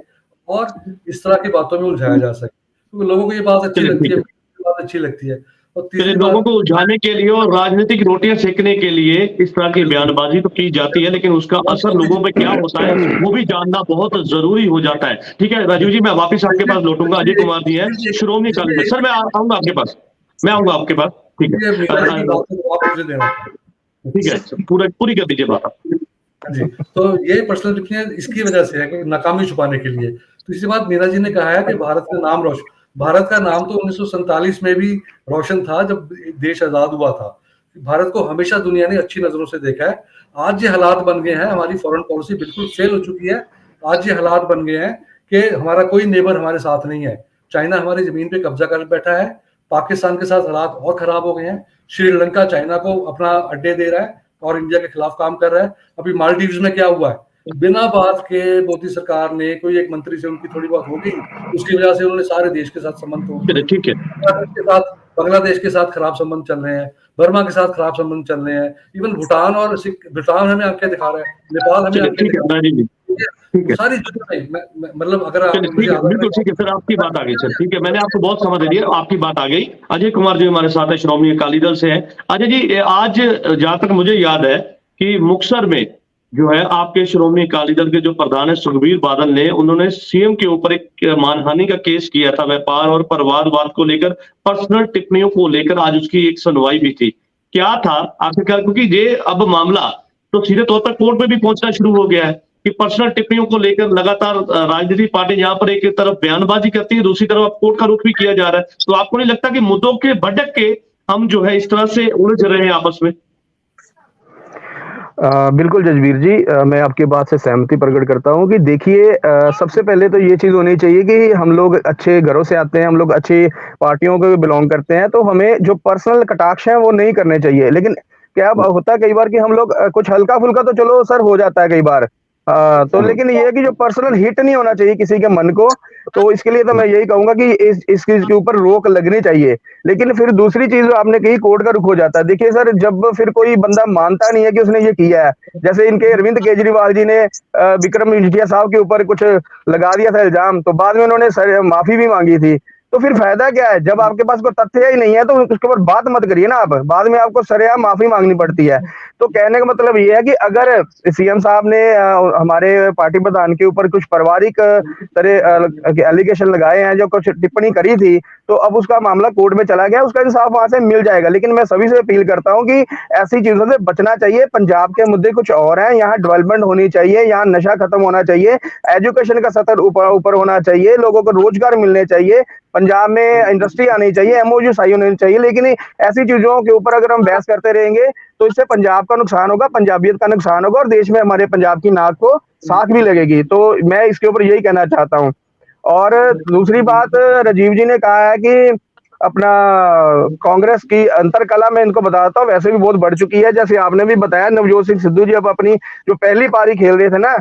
Speaker 4: और इस तरह की बातों में उलझाया जा सके, क्योंकि लोगों को ये बात अच्छी लगती है। और
Speaker 1: लोगों को उलझाने के लिए और राजनीतिक रोटियां सेकने के लिए इस तरह की बयानबाजी तो की जाती है, लेकिन उसका असर लोगों पे क्या होता है वो भी जानना बहुत जरूरी हो जाता है। ठीक है राजीव जी, मैं वापिस आपके पास लौटूंगा। अजय कुमार जी है श्रोमणी अकाली। सर मैं आऊंगा आपके पास, ठीक है, पूरी कर दीजिए बात
Speaker 4: जी। तो ये पर्सनल टिप्पणियां इसकी वजह से है कि नाकामी छुपाने के लिए। तो इसी बात मीरा जी ने कहा है कि भारत का नाम तो 1947 में भी रोशन था, जब देश आजाद हुआ था। भारत को हमेशा दुनिया ने अच्छी नजरों से देखा है। आज ये हालात बन गए हैं, हमारी फॉरेन पॉलिसी बिल्कुल फेल हो चुकी है। आज ये हालात बन गए हैं कि हमारा कोई नेबर हमारे साथ नहीं है। चाइना हमारी जमीन पे कब्जा कर बैठा है, पाकिस्तान के साथ हालात और खराब हो गए हैं, श्रीलंका चाइना को अपना अड्डे दे रहा है और इंडिया के खिलाफ काम कर रहा है। अभी मालदीव्स में क्या हुआ है, बिना बात के मोदी सरकार ने कोई एक मंत्री से उनकी थोड़ी बहुत होगी, उसकी वजह से उन्होंने सारे देश के साथ संबंध तोड़। ठीक है, बांग्लादेश के साथ खराब संबंध चल रहे हैं, बर्मा के साथ खराब संबंध चल रहे हैं, इवन भूटान हमें आंखें दिखा रहा है, नेपाल हमें आंखें दिखा रहा है।
Speaker 1: ठीक है,
Speaker 4: सारी जगह नहीं, मतलब अगर आप
Speaker 1: चलिए ठीक है, बिल्कुल ठीक है सर, आपकी बात आ गई सर, ठीक है, मैंने आपको बहुत समझ लिया, आपकी बात आ गई। अजय कुमार जी हमारे साथ है, श्रोमणी अकाली दल से है। अजय जी, आज जहां तक मुझे याद है कि मुक्तसर में जो है आपके श्रोमणी अकाली दल के जो प्रधान है सुखबीर बादल ने, उन्होंने सीएम के ऊपर एक मानहानि का केस किया था, व्यापार और परिवारवाद को लेकर, पर्सनल टिप्पणियों को लेकर आज उसकी एक सुनवाई भी थी। क्या था आखिरकार, क्योंकि ये अब मामला तो सीधे तौर पर कोर्ट में भी पहुंचना शुरू हो गया है कि पर्सनल टिप्पणियों को लेकर लगातार राजनीतिक पार्टी यहाँ पर एक तरफ बयानबाजी करती है, दूसरी तरफ कोर्ट का रुख भी किया जा रहा है। तो आपको नहीं लगता कि मुद्दों के भटक के हम जो है इस तरह से उलझ रहे हैं आपस में?
Speaker 5: बिल्कुल जजवीर जी, मैं आपकी बात से सहमति प्रकट करता हूं कि देखिए, सबसे पहले तो ये चीज होनी चाहिए कि हम लोग अच्छे घरों से आते हैं, हम लोग अच्छी पार्टियों को बिलोंग करते हैं, तो हमें जो पर्सनल कटाक्ष है वो नहीं करने चाहिए। लेकिन क्या होता है कई बार कि हम लोग कुछ हल्का फुल्का तो चलो सर हो जाता है कई बार, तो लेकिन ये है कि जो पर्सनल हिट नहीं होना चाहिए किसी के मन को। तो इसके लिए तो मैं यही कहूंगा कि इस चीज के ऊपर रोक लगनी चाहिए। लेकिन फिर दूसरी चीज जो आपने कही, कोर्ट का रुख हो जाता है। देखिए सर, जब फिर कोई बंदा मानता नहीं है कि उसने ये किया है, जैसे इनके अरविंद केजरीवाल जी ने विक्रम मजिठिया साहब के ऊपर कुछ लगा दिया था इल्जाम, तो बाद में उन्होंने माफी भी मांगी थी। तो फिर फायदा क्या है? जब आपके पास कोई तथ्य ही नहीं है तो उसके ऊपर बात मत करिए ना आप, बाद में आपको सरेआम माफी मांगनी पड़ती है। तो कहने का मतलब ये है कि अगर सीएम साहब ने हमारे पार्टी प्रधान के ऊपर कुछ पारिवारिक तरह एलिगेशन लगाए हैं, जो कुछ टिप्पणी करी थी, तो अब उसका मामला कोर्ट में चला गया, उसका इंसाफ वहां से मिल जाएगा। लेकिन मैं सभी से अपील करता हूं कि ऐसी चीजों से बचना चाहिए। पंजाब के मुद्दे कुछ और हैं, यहाँ डेवलपमेंट होनी चाहिए, यहाँ नशा खत्म होना चाहिए, एजुकेशन का स्तर ऊपर होना चाहिए, लोगों को रोजगार मिलने चाहिए, पंजाब में इंडस्ट्री आनी चाहिए, एमओयू साइन होनी चाहिए। लेकिन ऐसी चीजों के ऊपर अगर हम बहस करते रहेंगे तो इससे पंजाब का नुकसान होगा, पंजाबियत का नुकसान होगा, और देश में हमारे पंजाब की नाक को साख भी लगेगी। तो मैं इसके ऊपर यही कहना चाहता हूँ। और दूसरी बात, राजीव जी ने कहा है कि अपना कांग्रेस की अंतरकला में इनको बताता हूँ वैसे भी बहुत बढ़ चुकी है। जैसे आपने भी बताया, नवजोत सिंह सिद्धू जी अब अपनी जो पहली पारी खेल रहे थे ना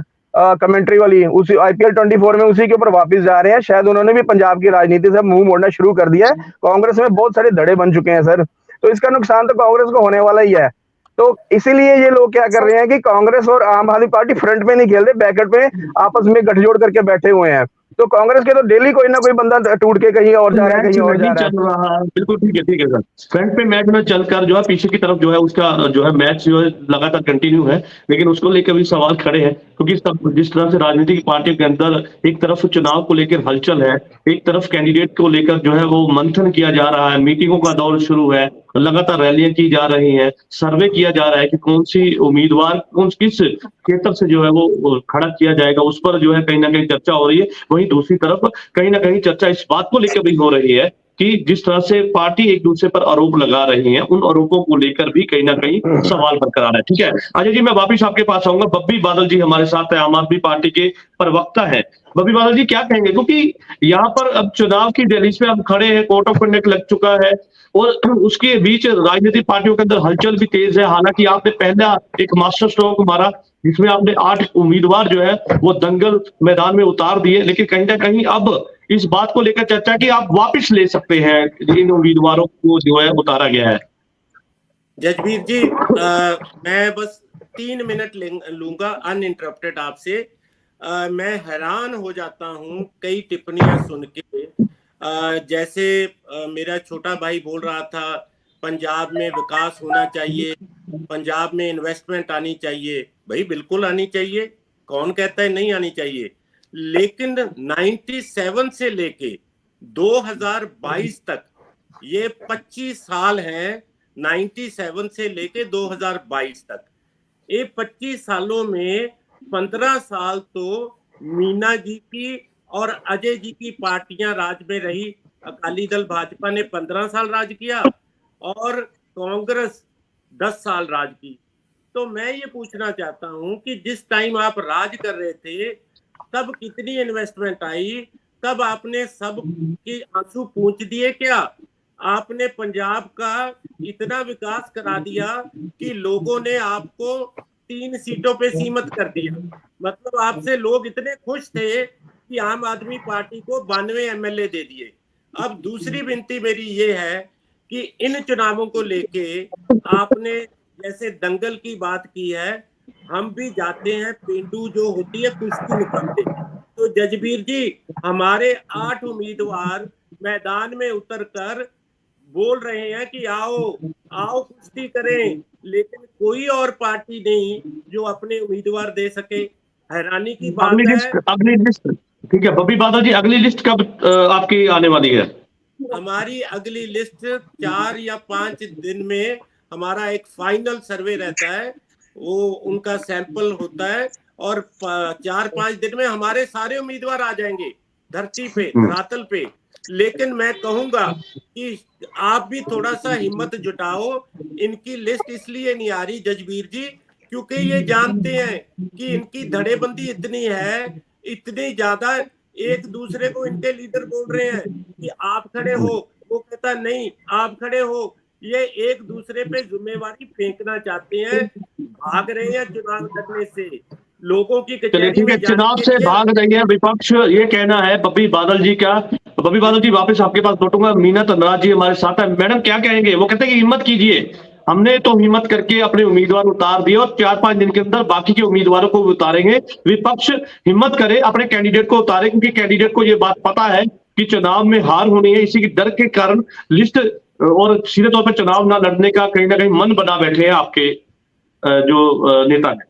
Speaker 5: कमेंट्री वाली, उसी IPL 24 में उसी के ऊपर वापस जा रहे हैं। शायद उन्होंने भी पंजाब की राजनीति से मुंह मोड़ना शुरू कर दिया है। कांग्रेस में बहुत सारे धड़े बन चुके हैं सर, तो इसका नुकसान तो कांग्रेस को होने वाला ही है। तो इसीलिए ये लोग क्या कर रहे हैं कि कांग्रेस और आम आदमी पार्टी फ्रंट में नहीं खेल रहे, बैकअप में आपस में गठजोड़ करके बैठे हुए हैं। तो कांग्रेस के तो डेली कोई ना कोई बंदा टूट के कहीं और जा रहा है, कहीं और जा
Speaker 1: चल
Speaker 5: रहा है।
Speaker 1: रहा है, बिल्कुल ठीक है सर। फ्रंट पे मैच में चलकर जो है पीछे की तरफ जो है उसका जो है मैच जो है लगातार कंटिन्यू है, लेकिन उसको लेकर भी सवाल खड़े हैं, क्योंकि सब जिस तरह से राजनीतिक पार्टियों के अंदर एक तरफ चुनाव को लेकर हलचल है, एक तरफ कैंडिडेट को लेकर जो है वो मंथन किया जा रहा है, मीटिंगों का दौर शुरू है, लगातार रैलियां की जा रही हैं, सर्वे किया जा रहा है कि कौन सी उम्मीदवार किस क्षेत्र से जो है वो खड़ा किया जाएगा, उस पर जो है कहीं ना कहीं चर्चा हो रही है। वहीं दूसरी तरफ कहीं ना कहीं चर्चा इस बात को लेकर भी हो रही है कि जिस तरह से पार्टी एक दूसरे पर आरोप लगा रही है, उन आरोपों को लेकर भी कहीं ना कहीं सवाल बरकरार है। ठीक है अजय जी, मैं वापिस आपके पास आऊंगा। बब्बी बादल जी हमारे साथ है, आम आदमी पार्टी के प्रवक्ता है। बब्बी बादल जी क्या कहेंगे, क्योंकि यहाँ पर अब चुनाव की दहलीज पे हम खड़े हैं, कोर्ट ऑफ कंडक्ट लग चुका है और उसके बीच राजनीतिक पार्टियों के अंदर हलचल भी तेज है। हालांकि आपने पहला एक मास्टर स्ट्रोक मारा जिसमें आपने 8 उम्मीदवार जो है वो दंगल मैदान में उतार दिए, लेकिन कहीं ना कहीं अब इस बात को लेकर चर्चा कि आप वापस ले सकते हैं, इन उम्मीदवारों को जो है उतारा गया है।
Speaker 2: जजबीर जी, मैं बस 3 मिनट लूंगा अनइंटरप्टेड आपसे। मैं हैरान हो जाता हूं कई टिप्पणियां सुन के। जैसे मेरा छोटा भाई बोल रहा था पंजाब में विकास होना चाहिए, पंजाब में इन्वेस्टमेंट आनी चाहिए। भाई बिल्कुल आनी चाहिए, कौन कहता है नहीं आनी चाहिए। लेकिन 97 से लेके 2022 तक ये 25 साल हैं, 97 से लेके 2022 तक। ये 25 सालों में 15 साल तो मीना जी की और अजय जी की पार्टियां राज में रही। अकाली दल भाजपा ने 15 साल राज किया और कांग्रेस 10 साल राज की। तो मैं ये पूछना चाहता हूं कि जिस टाइम आप राज कर रहे थे तब कितनी इन्वेस्टमेंट आई, तब आपने सब की आंसू पूंछ दिए क्या? आपने पंजाब का इतना विकास करा दिया कि लोगों ने आपको 3 सीटों पे सीमित कर दिया। मतलब आपसे लोग इतने खुश थे कि आम आदमी पार्टी को 92 MLA दे दिए। अब दूसरी विनती मेरी ये है कि इन चुनावों को लेके आपने जैसे दंगल की बात की है, हम भी जाते हैं, पेंडू जो होती है कुश्ती निकालते। तो जजबीर जी, हमारे 8 उम्मीदवार मैदान में उतरकर बोल रहे हैं कि आओ आओ कुश्ती करें, लेकिन कोई और पार्टी नहीं जो अपने उम्मीदवार दे सके। हैरानी की बात है।
Speaker 1: अगली लिस्ट ठीक है बब्बी बादल जी, अगली लिस्ट कब आपकी आने वाली है?
Speaker 2: हमारी अगली लिस्ट 4 या 5 दिन में हमारा एक फाइनल सर्वे रहता है, वो उनका सैंपल होता है, और 4-5 दिन में हमारे सारे उम्मीदवार आ जाएंगे धरती पे, धरातल पे। लेकिन मैं कहूंगा कि आप भी थोड़ा सा हिम्मत जुटाओ। इनकी लिस्ट इसलिए नहीं आ रही जजबीर जी, क्योंकि ये जानते हैं कि इनकी धड़ेबंदी इतनी है, इतनी ज्यादा, एक दूसरे को इनके लीडर बोल रहे हैं कि आप खड़े हो, वो कहता नहीं आप खड़े हो। ये एक दूसरे पे जिम्मेवारी फेंकना चाहते हैं, भाग रहे हैं चुनाव लड़ने से, लोगों की कचहरी में
Speaker 1: चुनाव से भाग रही है विपक्ष, ये कहना है बब्बी बादल जी का। बब्बी बादल जी वापस आपके पास लौटूंगा। मीना तंदराज जी हमारे साथ है। मैडम क्या कहेंगे? वो कहते हैं कि हिम्मत कीजिए, हमने तो हिम्मत करके अपने उम्मीदवार उतार दिए और 4-5 दिन के अंदर बाकी के उम्मीदवारों को उतारेंगे। विपक्ष हिम्मत करे, अपने कैंडिडेट को उतारे, क्योंकि कैंडिडेट को ये बात पता है कि चुनाव में हार होनी है। इसी के डर के कारण लिस्ट और सीधे तौर पर चुनाव ना लड़ने का कहीं ना कहीं मन बना बैठे हैं आपके जो नेता है।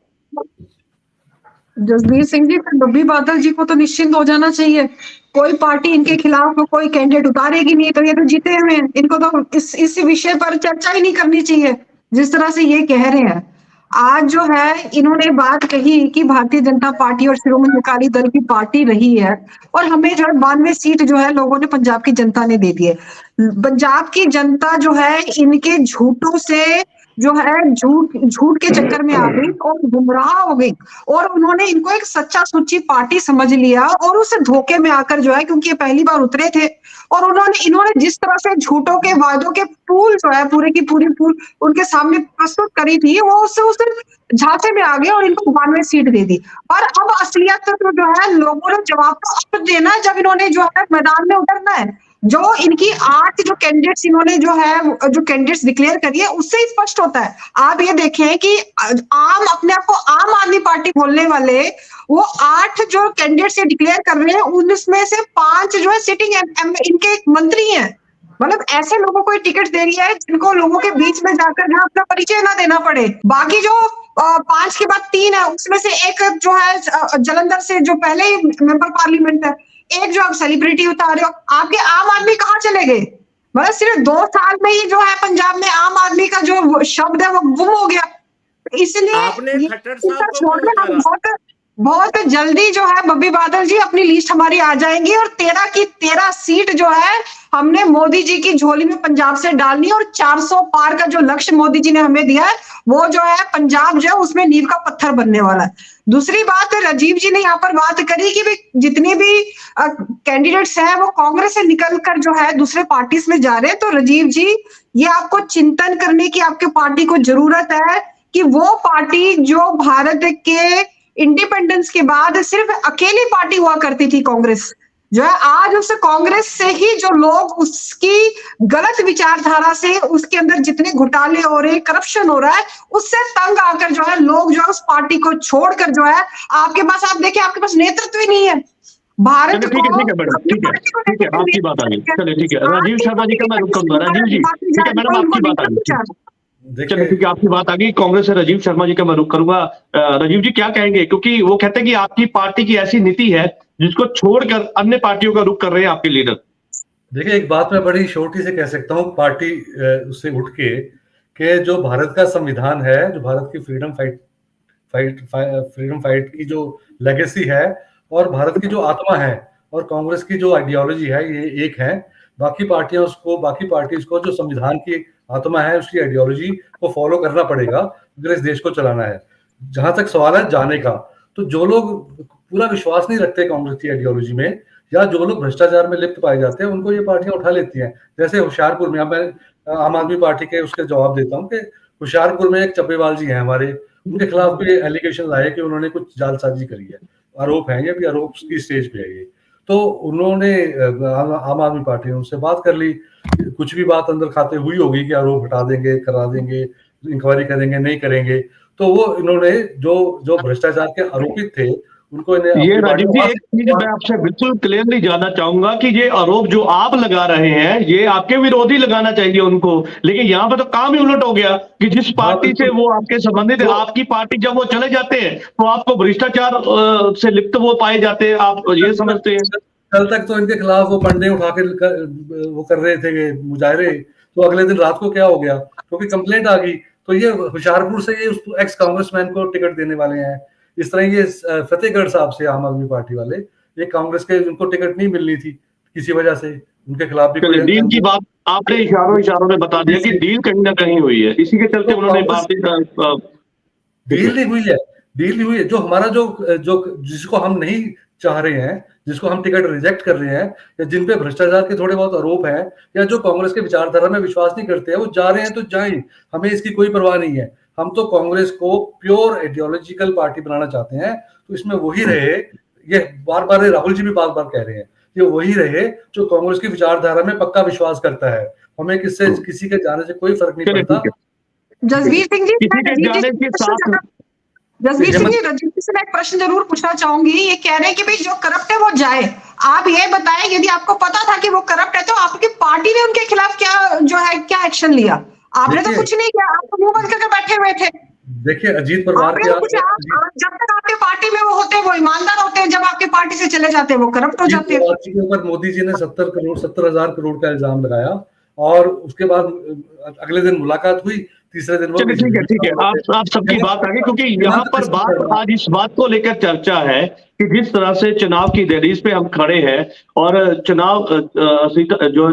Speaker 3: जसबीर सिंह जी, बब्बी बादल जी को तो निश्चिंत हो जाना चाहिए। कोई पार्टी इनके खिलाफ कोई कैंडिडेट उतारेगी नहीं, तो ये तो जीते हुए हैं। इनको तो इस विषय पर चर्चा ही नहीं करनी चाहिए जिस तरह से ये कह रहे हैं। आज जो है इन्होंने बात कही कि भारतीय जनता पार्टी और शिरोमणि अकाली दल की पार्टी रही है, और हमें जो है 92 सीट जो है लोगों ने, पंजाब की जनता ने दे दी है। पंजाब की जनता जो है इनके झूठों से जो है झूठ के चक्कर में आ गई और गुमराह हो गई, और उन्होंने इनको एक सच्चा सुच्ची पार्टी समझ लिया, और उस धोखे में आकर जो है, क्योंकि ये पहली बार उतरे थे, और इन्होंने जिस तरह से झूठों के वादों के पूल जो है पूरे की पूरी पूल उनके सामने प्रस्तुत करी थी, वो उससे झांसे में आ गए और इनको 92 सीट दे दी। और अब असलियत तो जो है लोगों ने जवाब तो अब देना है, जब इन्होंने जो है मैदान में उतरना है। जो इनकी 8 जो कैंडिडेट्स इन्होंने जो कैंडिडेट्स डिक्लेयर करी है, उससे ही स्पष्ट होता है। आप ये देखें कि अपने आप को आम आदमी पार्टी बोलने वाले वो 8 जो कैंडिडेट्स ये डिक्लेयर कर रहे हैं, उनमें से 5 जो है सिटिंग इनके मंत्री हैं। मतलब ऐसे लोगों को टिकट दे रही है जिनको लोगों के बीच में जाकर जहां अपना परिचय ना देना पड़े। बाकी जो 5 के बाद 3 है, उसमें से एक जो है जलंधर से जो पहले ही मेंबर पार्लियामेंट है, एक जो आप सेलिब्रिटी उतारे हो, आपके आम आदमी कहाँ चले गए? मतलब सिर्फ 2 साल में ही जो है पंजाब में आम आदमी का जो शब्द है वो गुम हो गया। इसलिए बहुत जल्दी जो है बब्बी बादल जी अपनी लिस्ट हमारी आ जाएंगी, और 13 की 13 सीट जो है हमने मोदी जी की झोली में पंजाब से डालनी, और 400 पार का जो लक्ष्य मोदी जी ने हमें दिया है, वो जो है पंजाब जो है उसमें नींव का पत्थर बनने वाला है। दूसरी बात, राजीव जी ने यहाँ पर बात करी कि जितने भी कैंडिडेट्स हैं वो कांग्रेस से निकलकर जो है दूसरे पार्टीज में जा रहे हैं। तो राजीव जी, ये आपको चिंतन करने की आपके पार्टी को जरूरत है कि वो पार्टी जो भारत के इंडिपेंडेंस के बाद सिर्फ अकेली पार्टी हुआ करती थी कांग्रेस, जो है आज उस कांग्रेस से ही जो लोग उसकी गलत विचारधारा से, उसके अंदर जितने घोटाले हो रहे, करप्शन हो रहा है, उससे तंग आकर जो है लोग जो है उस पार्टी को छोड़कर जो है आपके पास, आप देखिए आपके पास नेतृत्व ही नहीं है भारत को।
Speaker 1: ठीक है मैडम, ठीक है आपकी बात आ गई। चलिए ठीक है, राजीव शर्मा जी का मैं रुक करूंगा। राजीव जी ठीक है मैडम, आपकी बात आ गई। चलिए ठीक है, आपकी बात आ गई। कांग्रेस से राजीव शर्मा जी का मैं रुक करूंगा। राजीव जी क्या कहेंगे, क्योंकि वो कहते हैं कि आपकी पार्टी की ऐसी नीति है जिसको छोड़कर अन्य पार्टियों का रुख कर रहे हैं आपके लीडर।
Speaker 4: देखिए, एक बात मैं बड़ी छोटी से कह सकता हूँ पार्टी उससे उठ के, कि जो भारत का संविधान है, जो भारत की फ्रीडम फाइट की जो लेगेसी है, और भारत की जो आत्मा है, और कांग्रेस की जो आइडियोलॉजी है, ये एक है। बाकी पार्टीज को जो संविधान की आत्मा है, उसकी आइडियोलॉजी को फॉलो करना पड़ेगा अगर इस देश को चलाना है। जहां तक सवाल है जाने का, तो जो लोग पूरा विश्वास नहीं रखते कांग्रेस की आइडियोलॉजी में, या जो लोग भ्रष्टाचार में लिप्त पाए जाते हैं, उनको ये पार्टियां उठा लेती हैं। जैसे होशियारपुर में, मैं आम आदमी पार्टी के उसके जवाब देता हूँ कि होशियारपुर में एक चब्बेवाल जी हैं हमारे, उनके खिलाफ भी एलिगेशन लाए कि उन्होंने कुछ जालसाजी करी है, आरोप है, ये भी आरोप की स्टेज पे है ये। तो उन्होंने, आम आदमी पार्टी ने उनसे बात कर ली, कुछ भी बात अंदर खाते हुई होगी कि आरोप हटा देंगे, करा देंगे, इंक्वायरी करेंगे, नहीं करेंगे। तो वो इन्होंने जो भ्रष्टाचार के आरोपित थे उनको
Speaker 1: ये राजीव जी एक चीज मैं आपसे बिल्कुल क्लियरली जानना चाहूंगा कि ये आरोप जो आप लगा रहे हैं ये आपके विरोधी लगाना चाहिए उनको, लेकिन यहाँ पर तो काम ही उलट हो गया कि जिस पार्टी से वो आपके संबंधित है, आपकी पार्टी जब वो चले जाते हैं तो आपको भ्रष्टाचार से लिप्त वो पाए जाते हैं, आप ये समझते हैं?
Speaker 4: कल तक तो इनके खिलाफ वो पंडे उठा के वो कर रहे थे मुजाहरे, तो अगले दिन रात को क्या हो गया, क्योंकि कंप्लेंट आ गई। तो ये होशियारपुर से ये एक्स कांग्रेसमैन को टिकट देने वाले हैं। इस तरह ये फतेहगढ़ साहब से आम आदमी पार्टी वाले, ये कांग्रेस के उनको टिकट नहीं मिलनी थी किसी वजह से, उनके खिलाफ भी
Speaker 1: डील की बात आपने इशारों में बता दिया कि डील कहीं ना कहीं हुई है, इसी के चलते उन्होंने
Speaker 4: डील नहीं हुई है, डील नहीं हुई है। जो हमारा जो जिसको हम नहीं चाह रहे हैं, जिसको हम टिकट रिजेक्ट कर रहे हैं, या जिन पे भ्रष्टाचार के थोड़े बहुत आरोप हैं, या जो कांग्रेस के विचारधारा में विश्वास नहीं करते हैं, वो जा रहे हैं तो जाएं, हमें इसकी कोई परवाह नहीं है। हम तो कांग्रेस को प्योर आइडियोलॉजिकल पार्टी बनाना चाहते हैं, तो इसमें वही रहे, ये बार बार राहुल जी भी बार बार कह रहे हैं, ये वही रहे जो कांग्रेस की विचारधारा में पक्का विश्वास करता है। हमें किसी के जाने से कोई फर्क नहीं पड़ता।
Speaker 3: जसवीर सिंह जी, जसवीर सिंह जी, रजनीश जी से मैं एक प्रश्न जरूर पूछना चाहूंगी। ये कह रहे हैं कि भाई जो करप्ट है वो जाए, आप ये बताएं यदि आपको पता था कि वो करप्ट है तो आपकी पार्टी ने उनके खिलाफ क्या एक्शन लिया? आपने तो कुछ नहीं किया, आप तो मुंह बंद करके बैठे हुए थे।
Speaker 4: देखिए अजीत पवार
Speaker 3: जब तक आपके पार्टी में वो होते वो ईमानदार होते हैं, जब आपके पार्टी से चले जाते हैं वो करप्ट हो जाते हैं।
Speaker 4: के ऊपर मोदी जी ने 70,000 करोड़ का इल्जाम लगाया, और उसके बाद अगले दिन मुलाकात हुई, तीसरे दिन
Speaker 1: ठीक है आप सबकी बात आ गई, क्योंकि यहाँ पर बात आज इस बात को लेकर चर्चा है कि जिस तरह से चुनाव की दहलीज पे हम खड़े हैं और चुनाव जो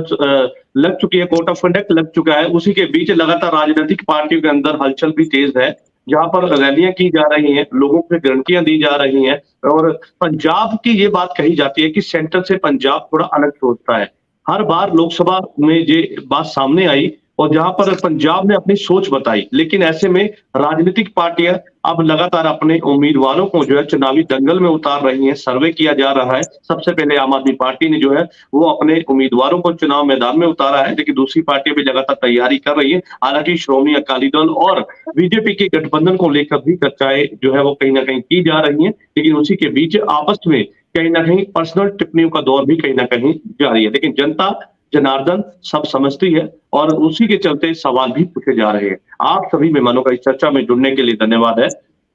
Speaker 1: लग चुकी है, कोड ऑफ कंडक्ट लग चुका है, उसी के बीच लगातार राजनीतिक पार्टियों के अंदर हलचल भी तेज है, जहां पर रैलियां की जा रही हैं, लोगों को गारंटियां दी जा रही हैं, और पंजाब की ये बात कही जाती है कि सेंटर से पंजाब थोड़ा अलग सोचता है। हर बार लोकसभा में ये बात सामने आई और जहां पर पंजाब ने अपनी सोच बताई, लेकिन ऐसे में राजनीतिक पार्टियां अब लगातार अपने उम्मीदवारों को जो है चुनावी दंगल में उतार रही हैं। सर्वे किया जा रहा है, सबसे पहले आम आदमी पार्टी ने जो है वो अपने उम्मीदवारों को चुनाव मैदान में उतारा है, लेकिन दूसरी पार्टियां भी लगातार तैयारी कर रही है। हालांकि श्रोमणी अकाली दल और बीजेपी के गठबंधन को लेकर भी चर्चाएं जो है वो कहीं ना कहीं की जा रही है, लेकिन उसी के बीच आपस में कहीं ना कहीं पर्सनल टिप्पणियों का दौर भी कहीं ना कहीं जारी है। लेकिन जनता जनार्दन सब समझती है और उसी के चलते सवाल भी पूछे जा रहे हैं। आप सभी मेहमानों का इस चर्चा में जुड़ने के लिए धन्यवाद है।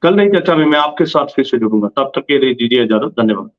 Speaker 1: कल नई चर्चा में मैं आपके साथ फिर से जुड़ूंगा, तब तक के लिए दीजिए इजाजत। धन्यवाद।